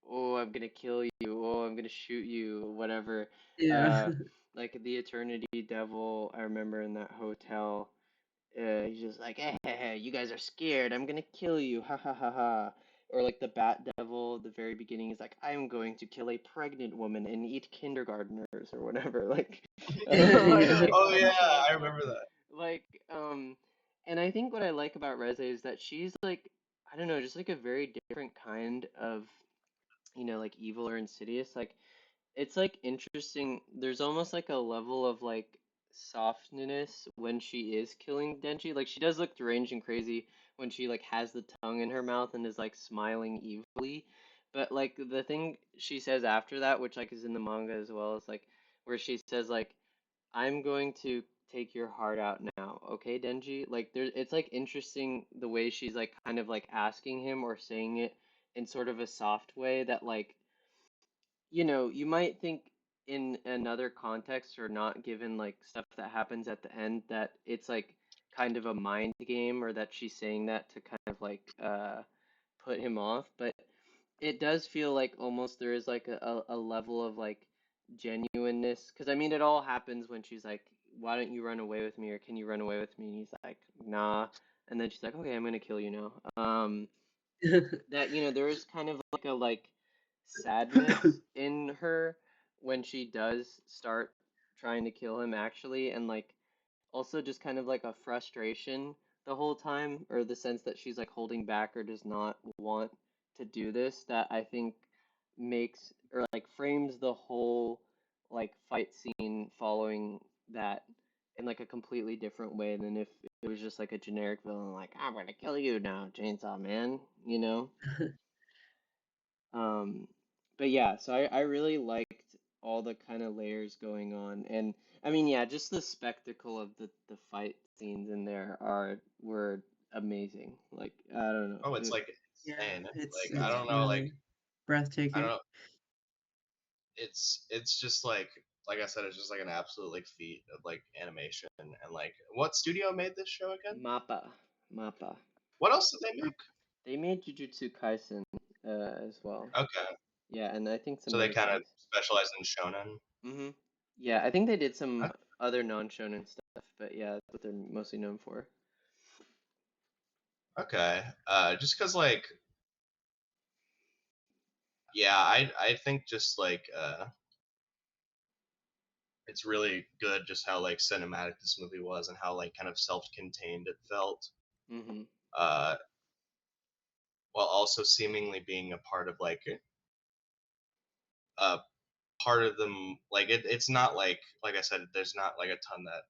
oh I'm gonna kill you, oh I'm gonna shoot you, whatever. Yeah. Uh like the Eternity Devil I remember in that hotel he's just like, hey, you guys are scared. I'm gonna kill you. Ha ha ha ha. Or like the Bat Devil, the very beginning is like, I'm going to kill a pregnant woman and eat kindergartners or whatever. Like, Yeah. like Oh all yeah, that kind of I stuff. remember that. Like, and I think what I like about Reze is that she's like, I don't know, just like a very different kind of, you know, like evil or insidious. Like, it's like interesting. There's almost like a level of like softness when she is killing Denji. Like she does look deranged and crazy when she like has the tongue in her mouth and is like smiling evilly. But like the thing she says after that, which like is in the manga as well, is like where she says like I'm going to take your heart out now, okay, Denji? Like there it's like interesting the way she's like kind of like asking him or saying it in sort of a soft way that like you know, you might think in another context or not given like stuff that happens at the end that it's like kind of a mind game, or that she's saying that to kind of like put him off, but it does feel like almost there is like a level of like genuineness, because I mean it all happens when she's like, why don't you run away with me, or can you run away with me, and he's like, nah, and then she's like, okay, I'm gonna kill you now. That, there is kind of like a like sadness in her when she does start trying to kill him actually, and like also just kind of like a frustration the whole time, or the sense that she's like holding back or does not want to do this, that I think makes or like frames the whole like fight scene following that in like a completely different way than if it was just like a generic villain like, I'm gonna kill you now, Chainsaw Man, you know? Um, but yeah, so I really liked all the kind of layers going on, and I mean, yeah, just the spectacle of the fight scenes in there were amazing. Like, I don't know. Oh, it's like Yeah, insane. it's Like I it's don't know, like really I breathtaking. don't. It's just like I said, it's just like an absolute like feat of like animation and like what studio made this show again? Mappa, Mappa. What else did they make? They made Jujutsu Kaisen as well. Okay, Yeah, and I think some so they other kind of things. specialize in shonen. Yeah, I think they did some Okay. other non-shonen stuff, but yeah, that's what they're mostly known for. Okay. Just because like yeah, I think just like it's really good just how like cinematic this movie was and how like kind of self-contained it felt. hmm Uh, while also seemingly being a part of like a part of them like it's not like I said, there's not like a ton that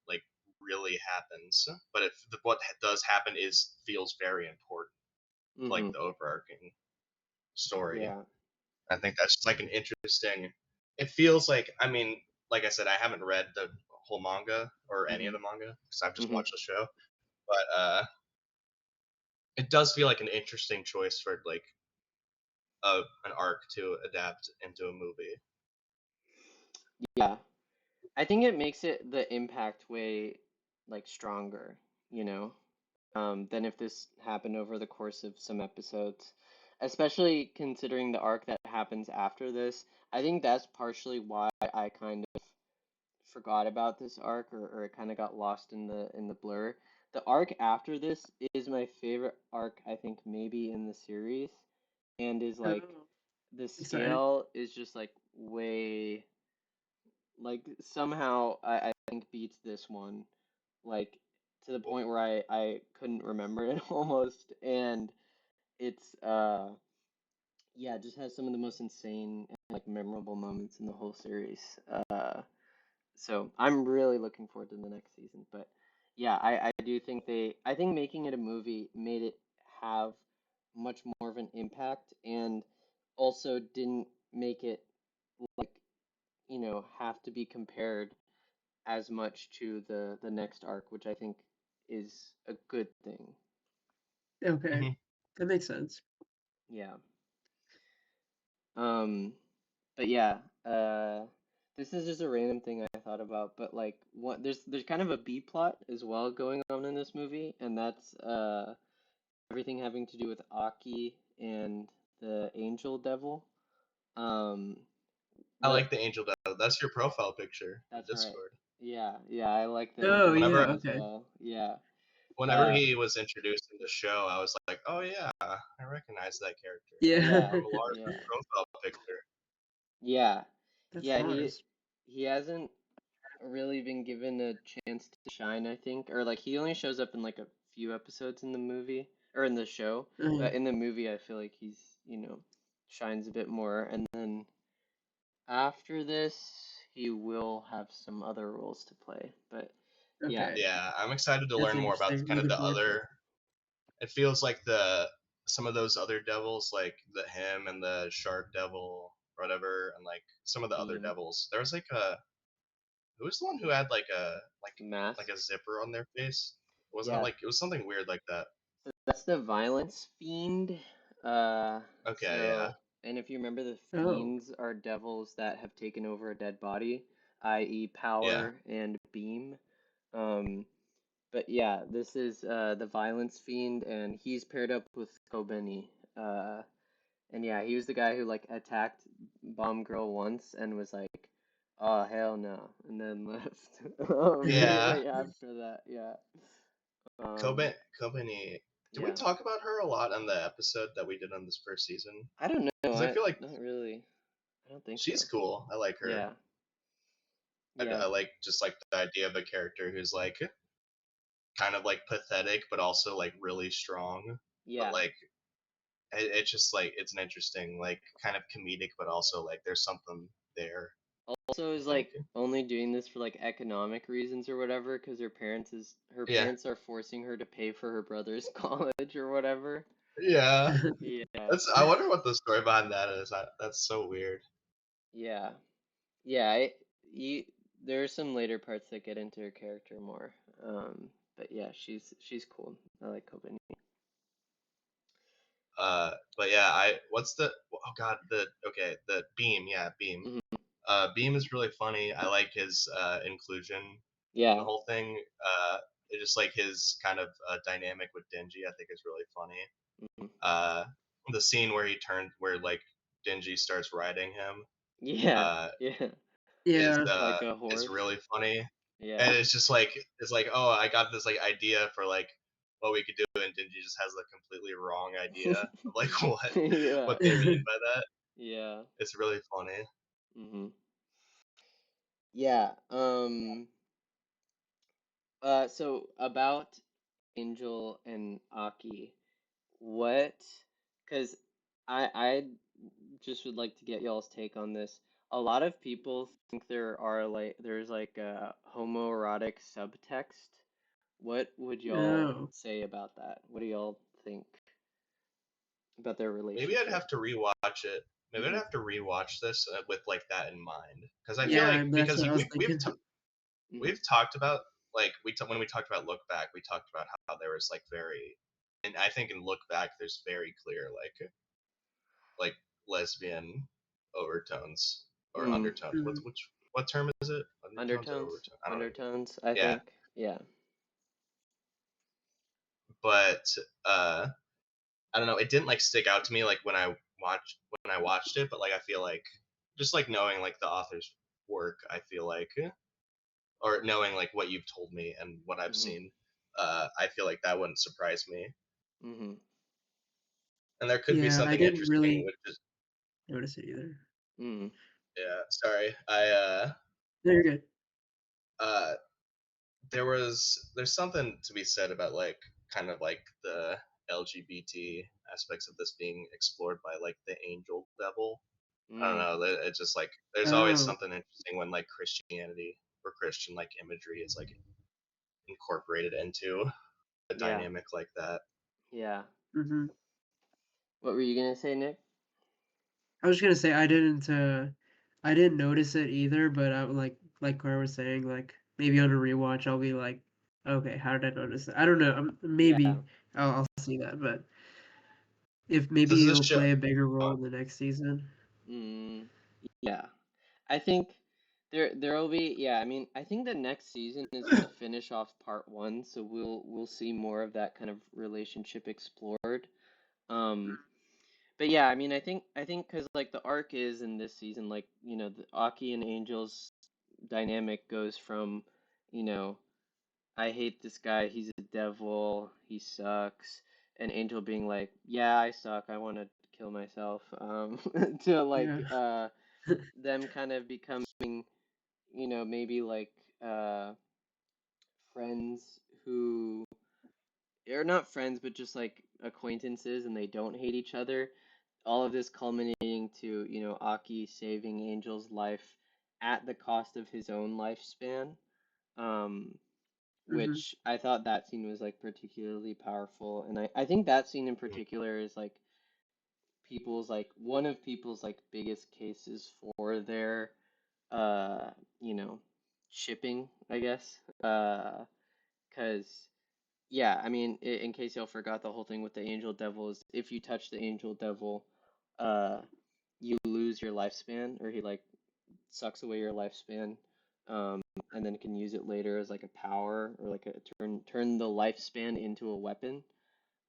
like really happens, but if what does happen is feels very important to like hmm the overarching story. Yeah. I think that's just like an interesting. It feels like, I mean, like I said, I haven't read the whole manga or any of hmm the manga because I've just hmm watched the show, but it does feel like an interesting choice for like an arc to adapt into a movie. Yeah. I think it makes it the impact way like stronger, you know, than if this happened over the course of some episodes. Especially considering the arc that happens after this. I think that's partially why I kind of forgot about this arc, or it kind of got lost in the blur. The arc after this is my favorite arc, I think maybe in the series, and is like Oh, the excited. scale is just like way like somehow I think beats this one, like to the point where I couldn't remember it almost, and it's yeah, it just has some of the most insane and like memorable moments in the whole series. So I'm really looking forward to the next season. But yeah, I do think I think making it a movie made it have much more of an impact, and also didn't make it like, have to be compared as much to the next arc, which I think is a good thing. Okay, Mm-hmm. that makes sense. Yeah. Um, but yeah, this is just a random thing I thought about, but like what there's kind of a B plot as well going on in this movie, and that's everything having to do with Aki and the Angel Devil. Um, I what like the Angel Devil. That's your profile picture in That's right. Discord. Yeah, yeah, I like the Oh Angel Whenever yeah, Devil as okay. well. Yeah. whenever Uh, he was introduced in the show, I was like, oh yeah, I recognize that character yeah, Yeah, from Larter's yeah. profile picture. Yeah. that's Yeah, he nice. he hasn't really been given a chance to shine, I think. Or like he only shows up in like a few episodes in the movie or in the show, Uh, but in the movie I feel like he's, shines a bit more. And then after this, he will have some other roles to play. But yeah. okay, Yeah, I'm excited to that's learn more about interesting. kind of Looking the forward to it. other. It feels like the some of those other devils, like the him and the shark devil, or whatever, and like some of the other hmm devils. There was like a who was the one who had like Mask. a zipper on their face? Wasn't it Yeah. like it was something weird like that? So that's the violence fiend. Okay, yeah, And if you remember, the Oh, fiends are devils that have taken over a dead body, i.e., yeah. power and beam. Um, But yeah, this is the Violence Fiend, and he's paired up with Kobeni. And yeah, he was the guy who like attacked Bomb Girl once and was like, "Oh hell no," and then left. Yeah, Right after that, yeah. Um, Kobeni. Did we yeah. talk about her a lot on the episode that we did on this first season? I don't know. Because I I feel like not really. I don't think she's so. cool. I like her. Yeah. Yeah. I like just like the idea of a character who's like kind of like pathetic, but also like really strong. But Yeah. like it's just like it's an interesting like kind of comedic, but also like there's something there. Also I is think. like only doing this for like economic reasons or whatever, because her Yeah, parents are forcing her to pay for her brother's college or whatever. yeah. Yeah. That's. I wonder what the story behind that is. That's so weird. Yeah. Yeah, you, there are some later parts that get into her character more. But yeah, she's cool. I like Coben. But yeah, I. What's the? Oh God, the Beam. Yeah, Beam. Hmm. Beam is really funny. I like his inclusion in the Yeah. whole thing. It just like his kind of dynamic with Denji, I think is really funny. Hmm. Uh, the scene where where like Denji starts riding him, Yeah. uh, Yeah. is Yeah. Like a is horse. really funny, and Yeah. it's like oh I got this like idea for like what we could do, and Denji just has a completely wrong idea of like Yeah. what they mean by that. Yeah. It's really funny. Hmm. Yeah. So about Angel and Aki, what? Because I just would like to get y'all's take on this. A lot of people think there's like a homoerotic subtext. What would y'all Oh. say about that? What do y'all think about their Maybe I'd relationship? have to rewatch it. Maybe I'd Hmm. have to rewatch this with like that in mind, because I feel Yeah. like Yeah, that's because what I was thinking. Hmm. we've talked about like when we talked about Look Back, we talked about how there was like very, and I think in Look Back there's very clear like lesbian overtones or Mm. undertones. Mhm. What term is it? Undertones or Undertones. overtones? I don't know. Undertones, I Yeah, think. Yeah. but uh, I don't know. It didn't like stick out to me like when I watched it, but like I feel like just like knowing like the author's work, I feel like or knowing like what you've told me and what I've Hmm. seen, I feel like that wouldn't surprise me. Hmm. And there could be Yeah, I something didn't interesting, really which is notice it either. Mm. yeah. Sorry, No, you're good. uh, there's something to be said about like kind of like the LGBT aspects of this being explored by like the angel devil. I don't Mm. know. It's just like there's always Oh. something interesting when like Christianity or Christian like imagery is like incorporated into a Yeah. dynamic like that. Yeah. Hmm. What were you gonna say, Nick? I was gonna say I didn't notice it either, but I like Cora was saying, like maybe on a rewatch I'll be like, okay, how did I notice that? I don't know. Yeah. Maybe I'll see that, but if Does maybe this it'll show? play a bigger role in the next season. Mm. Yeah. I think there will be, yeah, I mean, I think the next season is gonna finish off part one, so we'll see more of that kind of relationship explored. Um, but yeah, I mean, I think because like the arc is in this season, like, the Aki and Angel's dynamic goes from, you know, I hate this guy, he's a devil, he sucks, and Angel being like, yeah, I suck, I want to kill myself, to Yeah. like them kind of becoming, maybe like uh friends who are not friends but just like acquaintances and they don't hate each other. All of this culminating to, Aki saving Angel's life at the cost of his own lifespan. Um, Hmm. which I thought that scene was like particularly powerful. And I think that scene in particular is like one of people's like biggest cases for their uh, you know, shipping, I guess. 'Cause yeah, I mean, in case y'all forgot, the whole thing with the angel devil is if you touch the angel devil, uh, you lose your lifespan, or he like sucks away your lifespan. and then can use it later as like a power or like a turn the lifespan into a weapon.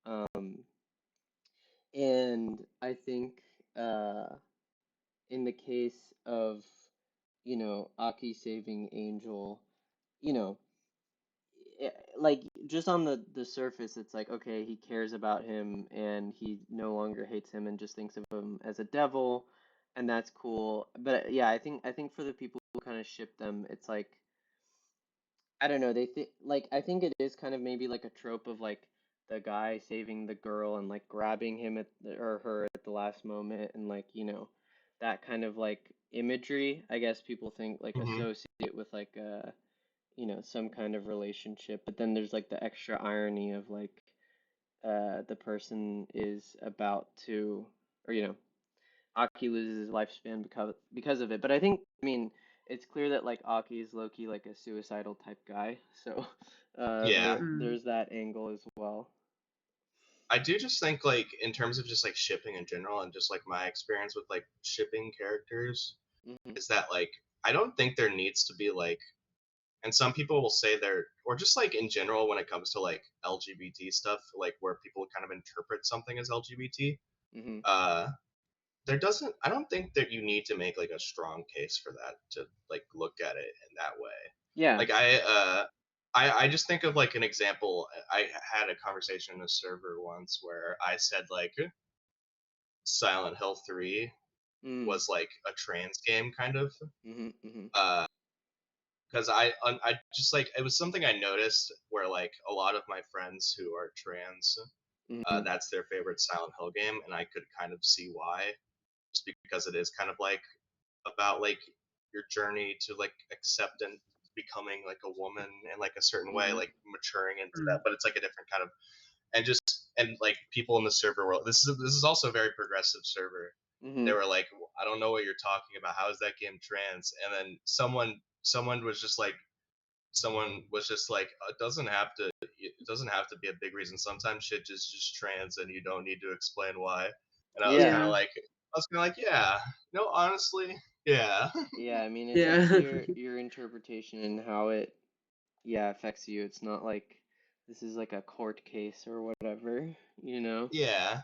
Um, and I think in the case of, Aki saving Angel, you know, like just on the surface, it's like okay, he cares about him and he no longer hates him and just thinks of him as a devil, and that's cool. But yeah, I think for the people who kind of ship them, it's like I don't know. They think like I think it is kind of maybe like a trope of like the guy saving the girl and like grabbing him or her at the last moment and like that kind of like imagery. I guess people think like Hmm. associate with like some kind of relationship. But then there's like the extra irony of like the person is about to or Aki loses his lifespan because of it. But I mean, it's clear that like Aki is low-key like a suicidal type guy. So Yeah, Mm. there's that angle as well. I do just think like in terms of just like shipping in general and just like my experience with like shipping characters Hmm. is that like I don't think there needs to be like, and some people will say there, or just like in general when it comes to like LGBT stuff, like where people kind of interpret something as LGBT, Hmm. uh there doesn't, I don't think that you need to make like a strong case for that to like look at it in that way. Yeah. Like I just think of like an example. I had a conversation in a server once where I said like Silent Hill 3 Mm. was like a trans game kind of, Hmm. Hmm. uh because I just like it was something I noticed where like a lot of my friends who are trans, Hmm. that's their favorite Silent Hill game, and I could kind of see why, just because it is kind of like about like your journey to like accept and becoming like a woman in like a certain way, Hmm. like maturing into that, Mm. but it's like a different kind of, and just and like people in the server world. This is also a very progressive server. They Hmm. were like, I don't know what you're talking about. How is that game trans? And then someone was just like it doesn't have to be a big reason. Sometimes shit just trans and you don't need to explain why. And I was Yeah. kind of Yeah. like, yeah, no, honestly, yeah. Yeah. I mean, it's up to Yeah. your interpretation and how it affects you. It's not like this is like a court case or whatever, you know. Yeah.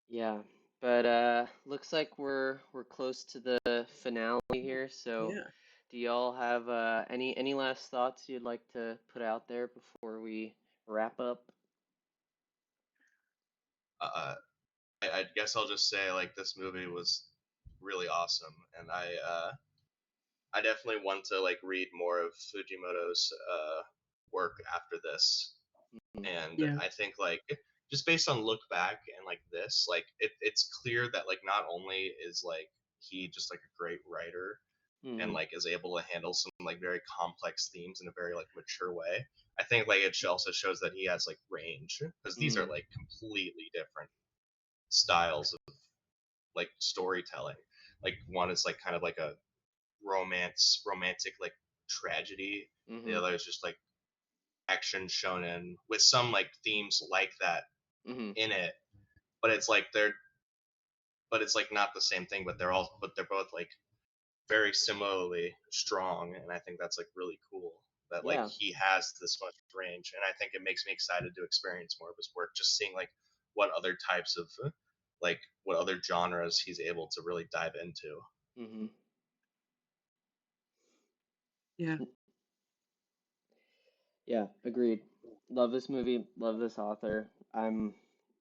Yeah, but looks like we're close to the finale here. So, Yeah. do y'all have any last thoughts you'd like to put out there before we wrap up? uh, I guess I'll just say like this movie was really awesome, and I definitely want to like read more of Fujimoto's work after this. Mm, And Yeah. I think like just based on look back and like this, like it's clear that like not only is like he just like a great writer and mm, like is able to handle some like very complex themes in a very like mature way. I think like it also shows that he has like range, because these are mm, like completely different styles of like storytelling. Like one is like kind of like a romantic like tragedy. The mm-hmm, other is just like action shonen with some like themes like that mm-hmm. in it, but it's like not the same thing, but they're both like very similarly strong, and I think that's like really cool that like Yeah. he has this much range, and I think it makes me excited to experience more of his work, just seeing like what other types of like what other genres he's able to really dive into. Mm-hmm. Yeah. Yeah, agreed. Love this movie, love this author. I'm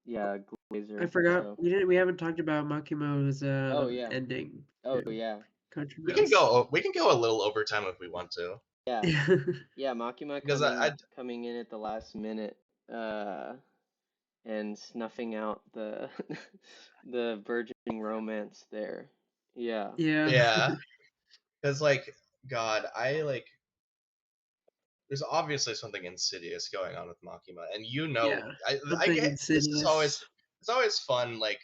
yeah, I Glazer, forgot so. we haven't talked about Makimo's Oh yeah. ending Oh too. yeah. Country We can Mouse. go we can go a little overtime if we want to, Yeah. Yeah. Yeah, Makima because coming in at the last minute. And snuffing out the the burgeoning romance there. Yeah. Yeah. yeah, because like God, I like there's obviously something insidious going on with Makima, and Yeah. I Something get this is always insidious. it's always fun like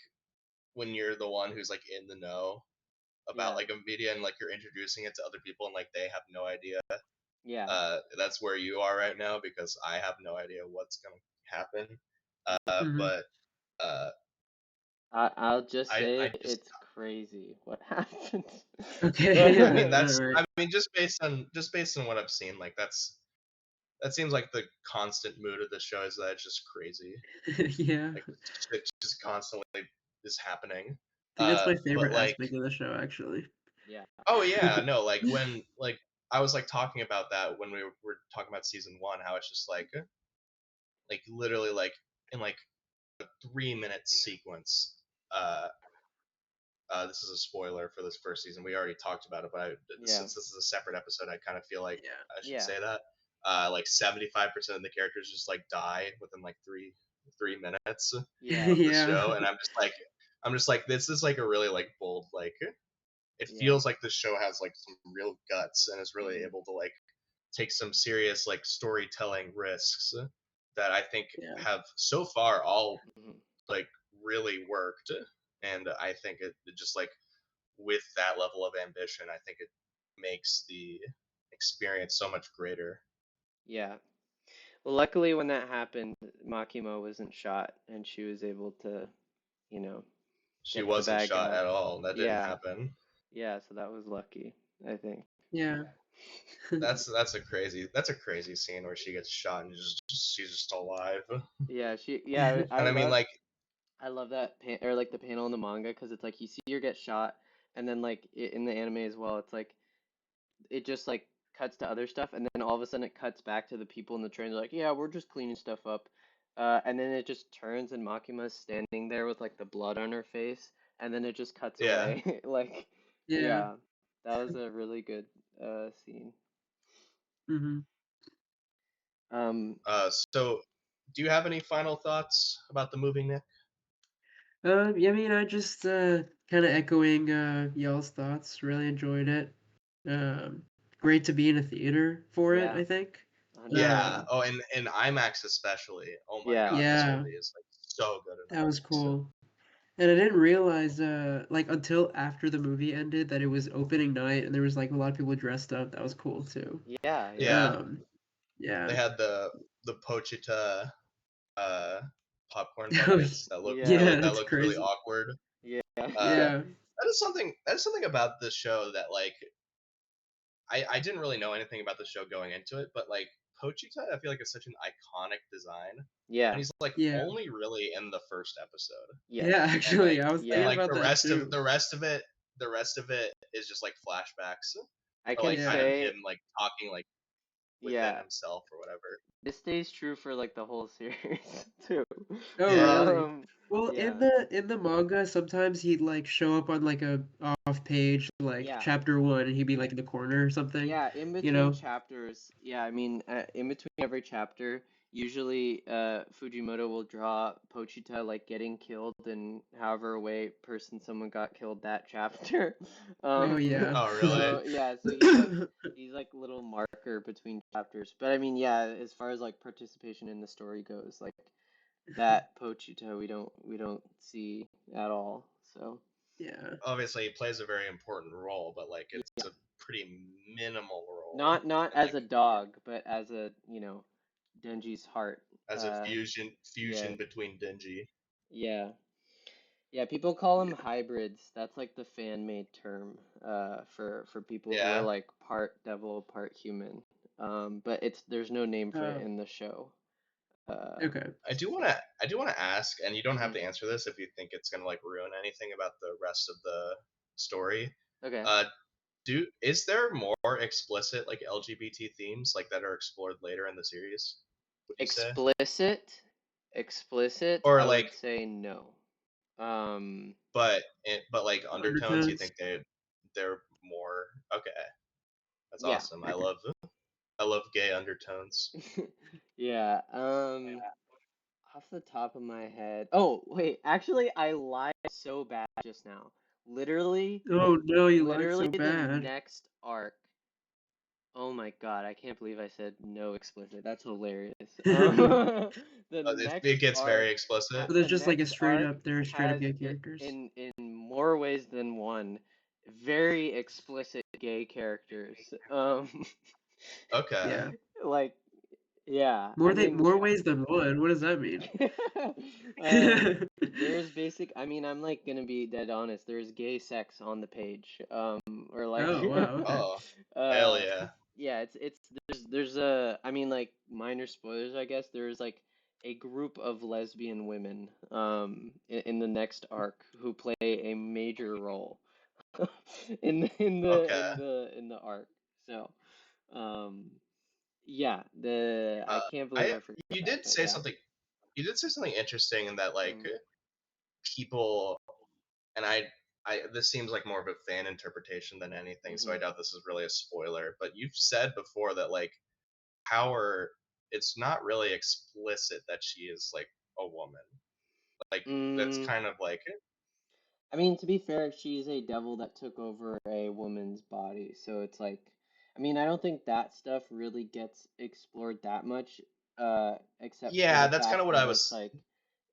when you're the one who's like in the know about Yeah. like a media and like you're introducing it to other people and like they have no idea. Yeah. That's where you are right now, because I have no idea what's gonna happen. Hmm. But uh, I'll just I say just it's crazy what happened. Okay, I mean, alright. just based on what I've seen, like that seems like the constant mood of the show is that it's just crazy. Yeah. Like shit just constantly is happening. I think that's my But favorite like, aspect of the show, actually. Yeah. oh yeah, no, like when like I was like talking about that when we were talking about season one, how it's just like literally like in like a 3 minute sequence. Uh, this is a spoiler for this first season. We already talked about it, but Yeah. since this is a separate episode, I kind of feel like Yeah. I should Yeah. say that. Like 75% of the characters just like die within like three minutes of Yeah. the Yeah. show, and I'm just like this is like a really like bold like it Yeah. feels like the show has like some real guts and is really Mhm. able to like take some serious like storytelling risks that I think Yeah. have so far all Mhm. like really worked. And I think it just like with that level of ambition, I think it makes the experience so much greater. Yeah. Well, luckily when that happened, Makima wasn't shot and she was able to, you know, She get the wasn't bad shot guy. at all. That didn't Yeah. happen. Yeah, so that was lucky, I think. Yeah. That's a crazy scene where she gets shot and she's just alive. Yeah, yeah, And I mean like I love that or like the panel in the manga because it's like you see her get shot and then like in the anime as well, it's like it just like cuts to other stuff and then all of a sudden it cuts back to the people in the train. They're like, yeah, we're just cleaning stuff up. And then it just turns and Makima's standing there with like the blood on her face and then it just cuts yeah. away. Like, Yeah. yeah, that was a really good scene. Hmm. Um, So do you have any final thoughts about the movie, Nick? Yeah, I mean, I just kind of echoing y'all's thoughts. Really enjoyed it. Um, Great to be in a theater for it, yeah, I think. Yeah. 100%. Oh, and IMAX especially. Oh my Yeah, God, this Yeah, movie is like so good in that was IMAX. cool. And I didn't realize, like, until after the movie ended, that it was opening night and there was like a lot of people dressed up. That was cool too. yeah, yeah, Yeah, Um, yeah. they had the Pochita uh, popcorn Oh, buckets yeah, that that's looked really crazy. awkward. yeah, Uh, Yeah, that is something about this show that like I didn't really know anything about the show going into it, but like Pochita, I feel like is such an iconic design, and yeah, he's like yeah, only really in the first episode, yeah. yes, and Actually, I was and thinking yeah. like about that too. the rest of it is just like flashbacks I or can like kind Yeah. of say, him like talking like within yeah, himself or whatever. this stays true for like the whole series too. Oh, Yeah. really? Um, Well, yeah, in the manga, sometimes he'd like show up on like a off page, like yeah. chapter one, and he'd be like in the corner or something. Yeah, in You between know? chapters, yeah, I mean, in between every chapter, usually Fujimoto will draw Pochita like getting killed in however way person someone got killed that chapter. Oh Um, yeah. Oh, really? so yeah, so he's like little marker between chapters. But I mean, yeah, as far as like participation in the story goes, like that Pochita we don't see at all. So Yeah. Obviously, he plays a very important role, but like it's yeah. a pretty minimal role, Not and as like a dog, but as a, Denji's heart. as a Yeah, fusion between Denji. yeah, yeah. People call them hybrids. That's like the fan-made term for people who are Yeah, like part devil, part human. But there's no name for it Oh, in the show. Uh, okay. I do want to ask, and you don't have mhm. to answer this if you think it's gonna like ruin anything about the rest of the story. Okay. Uh, is there more explicit like LGBT themes like that are explored later in the series? Would you say, Explicit, explicit. or I would like, say no. Um, but like undertones? You Undertones. think they're more okay? That's yeah. awesome. Okay. I love gay undertones. Yeah. Off the top of my head. Oh, wait. Actually, I lied so bad just now. Literally, Oh no, you lied literally so the bad. next arc. Oh my God, I can't believe I said no explicit. That's hilarious. The It next gets arc, very explicit. So there's the just like a next arc they're straight up has gay it characters. in more ways than one, very explicit gay characters. Okay. Yeah. Like Yeah, I More they mean, more ways than one. What does that mean? uh, there's basic. I mean, I'm like gonna be dead honest. There's gay sex on the page. Or like, Oh, wow, okay. Oh, hell uh, yeah. yeah. It's there's a. I mean, like minor spoilers, I guess. There's like a group of lesbian women, in the next arc who play a major role, Okay. in the arc. So, um, yeah. The I Uh, can't believe I I forgot you that, did but say yeah. something. You did say something interesting in that like Mm, people, and I this seems like more of a fan interpretation than anything, so I hmm doubt this is really a spoiler. But you've said before that like power, it's not really explicit that she is like a woman. Like that's Mm, kind of like I mean, to be fair, she's a devil that took over a woman's body, so it's like, I mean, I don't think that stuff really gets explored that much, except for yeah, the that's kind of fact what I that it's was. like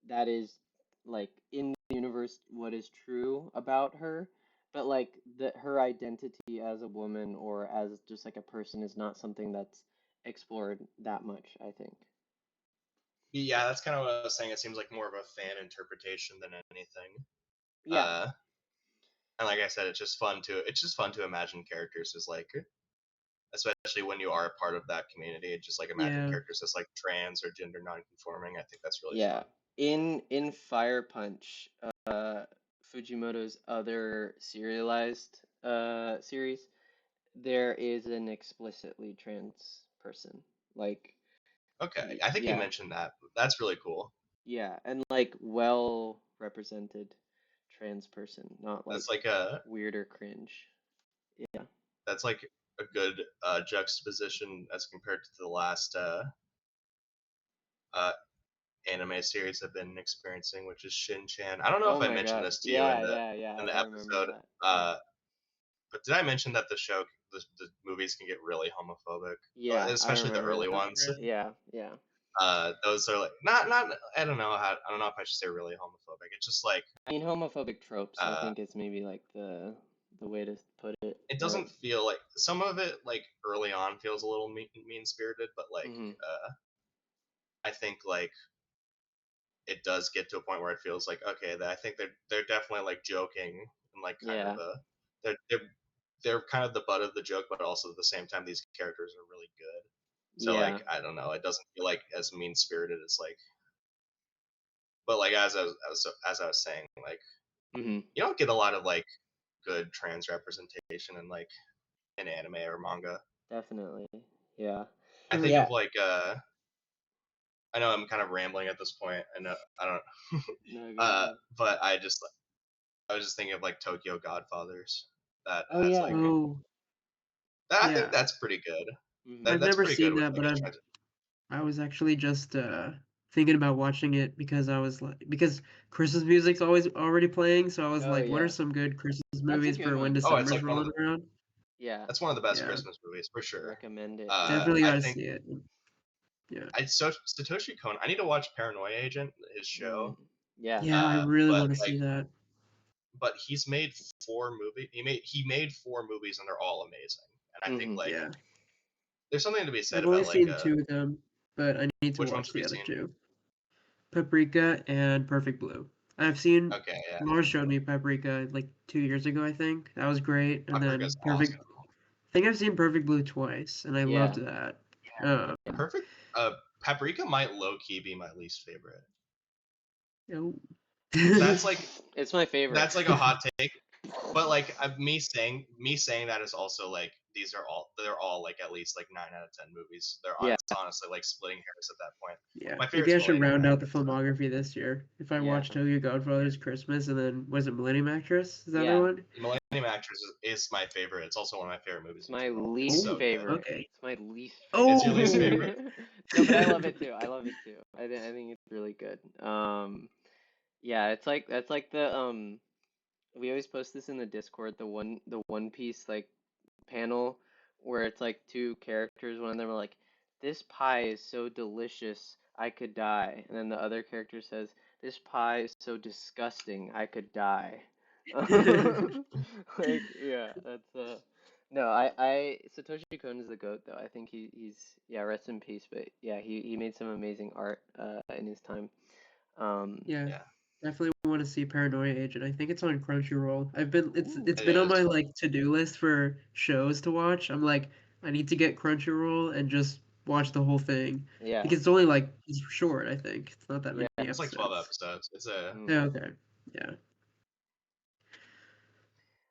that is like in the universe what is true about her, but like her identity as a woman or as just like a person is not something that's explored that much, I think. Yeah, that's kind of what I was saying. It seems like more of a fan interpretation than anything. Yeah, Uh, and like I said, it's just fun to imagine characters as like, especially when you are a part of that community, just like imagine Yeah. characters as like trans or gender non-conforming. I think that's really yeah. fun. In Fire Punch, Fujimoto's other serialized series, there is an explicitly trans person. Like, Okay, I think you yeah, mentioned that. That's really cool. yeah, and like well represented trans person, not That's like like a weird or cringe. Yeah. that's like a good juxtaposition as compared to the last uh, anime series I've been experiencing, which is Shin Chan. I don't know Oh if I my mentioned God. this to you Yeah, yeah, yeah. in the I remember episode, that. Yeah. uh, but did I mention that the movies can get really homophobic, Yeah, I especially the remember early that. ones? Right. Yeah, yeah. Those are like not. I don't know if I should say really homophobic. It's just like I mean, homophobic tropes, I uh, think is maybe like the way to put it, it but doesn't feel like some of it like early on feels a little mean spirited, but like hmm I think like it does get to a point where it feels like okay, I think they're definitely like joking and like kind of yeah. they're kind of the butt of the joke, but also at the same time these characters are really good. So like Yeah. I don't know, it doesn't feel like as mean spirited as like, but like as I was saying, like hmm you don't get a lot of like good trans representation in like in anime or manga. Definitely. Yeah. I Right. think Yeah. of like I know I'm kind of rambling at this point. I know I don't No, go ahead. but I was just thinking of like Tokyo Godfathers that Oh has like yeah. Oh, I think yeah. that's pretty good. hmm I've That's never pretty good seen with that, like but a trans. I was actually just thinking about watching it because I was like because Christmas music's always already playing, so I was Oh like, what are yeah. some good Christmas That's a movies good for when one. Oh, it's December's like one of rolling around? Yeah. that's one of the best Yeah, Christmas movies for sure. Recommend it. Yeah. definitely I got to think see it. Yeah. Satoshi Kon. I need to watch Paranoia Agent, his show. Mm. Yeah. Yeah, I really But want to like, see that. but he's made four movies. He made four movies, and they're all amazing. And I think hmm like Yeah. there's something to be said I've only about like seen two of them, but I need to which ones watch have you the other seen? two. Paprika and Perfect Blue. I've seen Okay, yeah, Laura showed me Paprika like 2 years ago, I think. That was great. And then Paprika's Perfect awesome. I think I've seen Perfect Blue twice, and I loved Yeah. that. Um, Perfect. Paprika might low key be my least favorite. oh. That's like It's my favorite. that's like a hot take. But like me saying that is also like they're all like at least like 9 out of 10 movies. Yeah. It's honestly like splitting hairs at that point. Yeah, My maybe favorite's I should Millennium round out the Actress. filmography this year. If I Yeah. watch Tokyo Godfather's Christmas, and then was it Millennium Actress? Is the other Yeah. one? Millennium Actress is my favorite. It's also one of my favorite It's movies in my general. It's least so Oh, good. favorite. okay. It's my least It's favorite. your least Oh. favorite? No, but I love it too. I love it too. I think it's really good. Yeah, it's like that's like the we always post this in the Discord, the One Piece like panel where it's like two characters, one of them are like, "This pie is so delicious, I could die." And then the other character says, "This pie is so disgusting, I could die." Like, yeah, No, Satoshi Kon is the goat though. I think he's yeah, rest in peace. But yeah, he made some amazing art in his time. Yeah, Yeah, definitely want to see Paranoia Agent. I think it's on Crunchyroll. It's Ooh, it been on my is. like to-do list for shows to watch. I'm like, I need to get Crunchyroll and just watch the whole thing yeah, because it's only like it's short. I think it's not that many yeah. It's like 12 episodes. episodes. It's a Mm. Yeah, okay, yeah,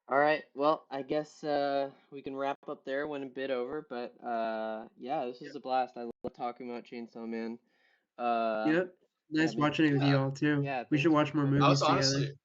All right. Well, I guess we can wrap up there. Went a bit over, but yeah, this was a blast. I love talking about Chainsaw Man. Uh, yep. yeah, Nice maybe. watching it with yeah. you all too. Yeah, We should thanks for watch more I joining. was movies together. honestly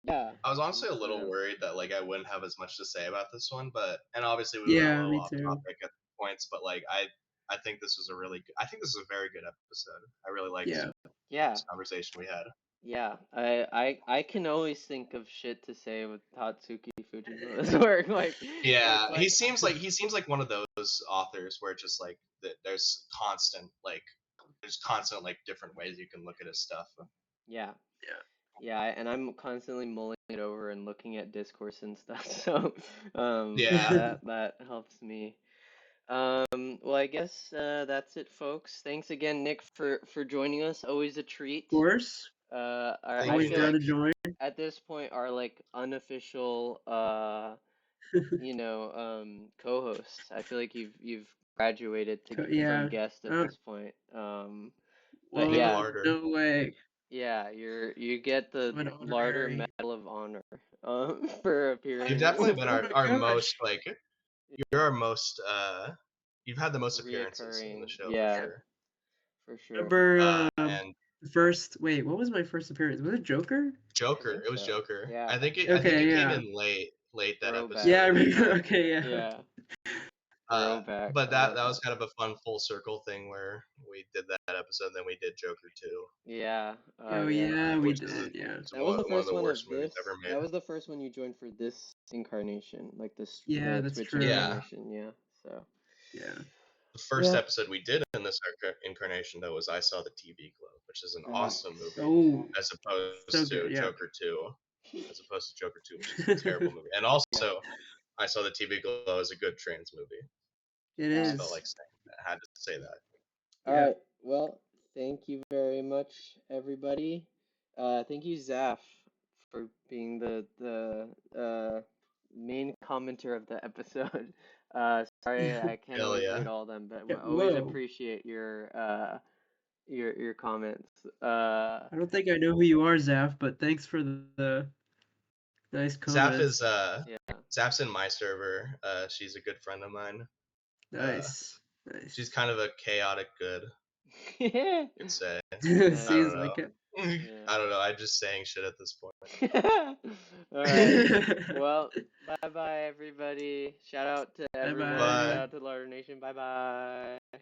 Yeah, I was honestly me a little too. worried that like I wouldn't have as much to say about this one, but and obviously we went a Yeah, little me off too. topic at points, but like I think this was a really good, I think this is a very good episode. I really liked Yeah. Yeah, this conversation we had. yeah. I can always think of shit to say with Tatsuki Fujimoto's work. Where it's Yeah, like, he seems like one of those authors where it's just like there's constant like different ways you can look at his stuff. yeah, Yeah. yeah. And I'm constantly mulling it over and looking at discourse and stuff. So, Yeah, that helps me. Well, I guess that's it, folks. Thanks again, Nick, for joining us. Always a Of treat. course. thank I Always you, feel down Nick. to like join. at this point our like unofficial co-host. I feel like you've graduated from Yeah. guest at Oh, this point. But Nick whoa, yeah, Larter. no way. yeah, you get the What an Larter honorary. Medal of Honor for You've appearing definitely Oh, been oh my our most gosh. like you're our most you've had the most appearances in the reoccurring. show for Yeah, sure. for sure. Remember And the first wait, what was my first appearance? Was it Joker? I Joker, think it was so. Joker. Yeah, I think Okay, it came yeah. in late that Yeah, I throwback. episode. remember. Okay, yeah. Yeah, throwback. But I love that was that. kind of a fun full circle thing where we did that episode, then we did Joker 2, Yeah. Oh Oh yeah. yeah, we which is did, yeah. That was the one of first the one worst of movies this. ever made. That was the first one you joined for this incarnation, like this Yeah, the that's Twitch true. Yeah, incarnation. Yeah. So. Yeah. the first Yeah. episode we did in this incarnation though was I Saw the TV Glove, which is an awesome movie, Oh, as so opposed good, to yeah. Joker 2, which is a terrible movie. And Yeah. also, I Saw the TV Glove is a good trans movie. It I just felt Facts. is. like saying that. I had to say that. All Yeah. right. Well, thank you very much, everybody. Thank you, Zaf, for being the main commenter of the episode. Sorry I can't Hell always yeah. read all of them, but Yeah, I always whoa. appreciate your comments. I don't think I know who you are, Zaf, but thanks for the nice Zap is comments. Yeah. Zap's in my server. She's a good friend of mine. Uh, Nice. she's Nice. kind of a chaotic good. Could say. I Nice. don't Seems know. like it. Yeah. I don't know. I'm just saying shit at this point. All right. Well, bye bye, everybody. Shout out to Bye everyone. Shout bye. Bye. out to Larter Nation. Bye bye.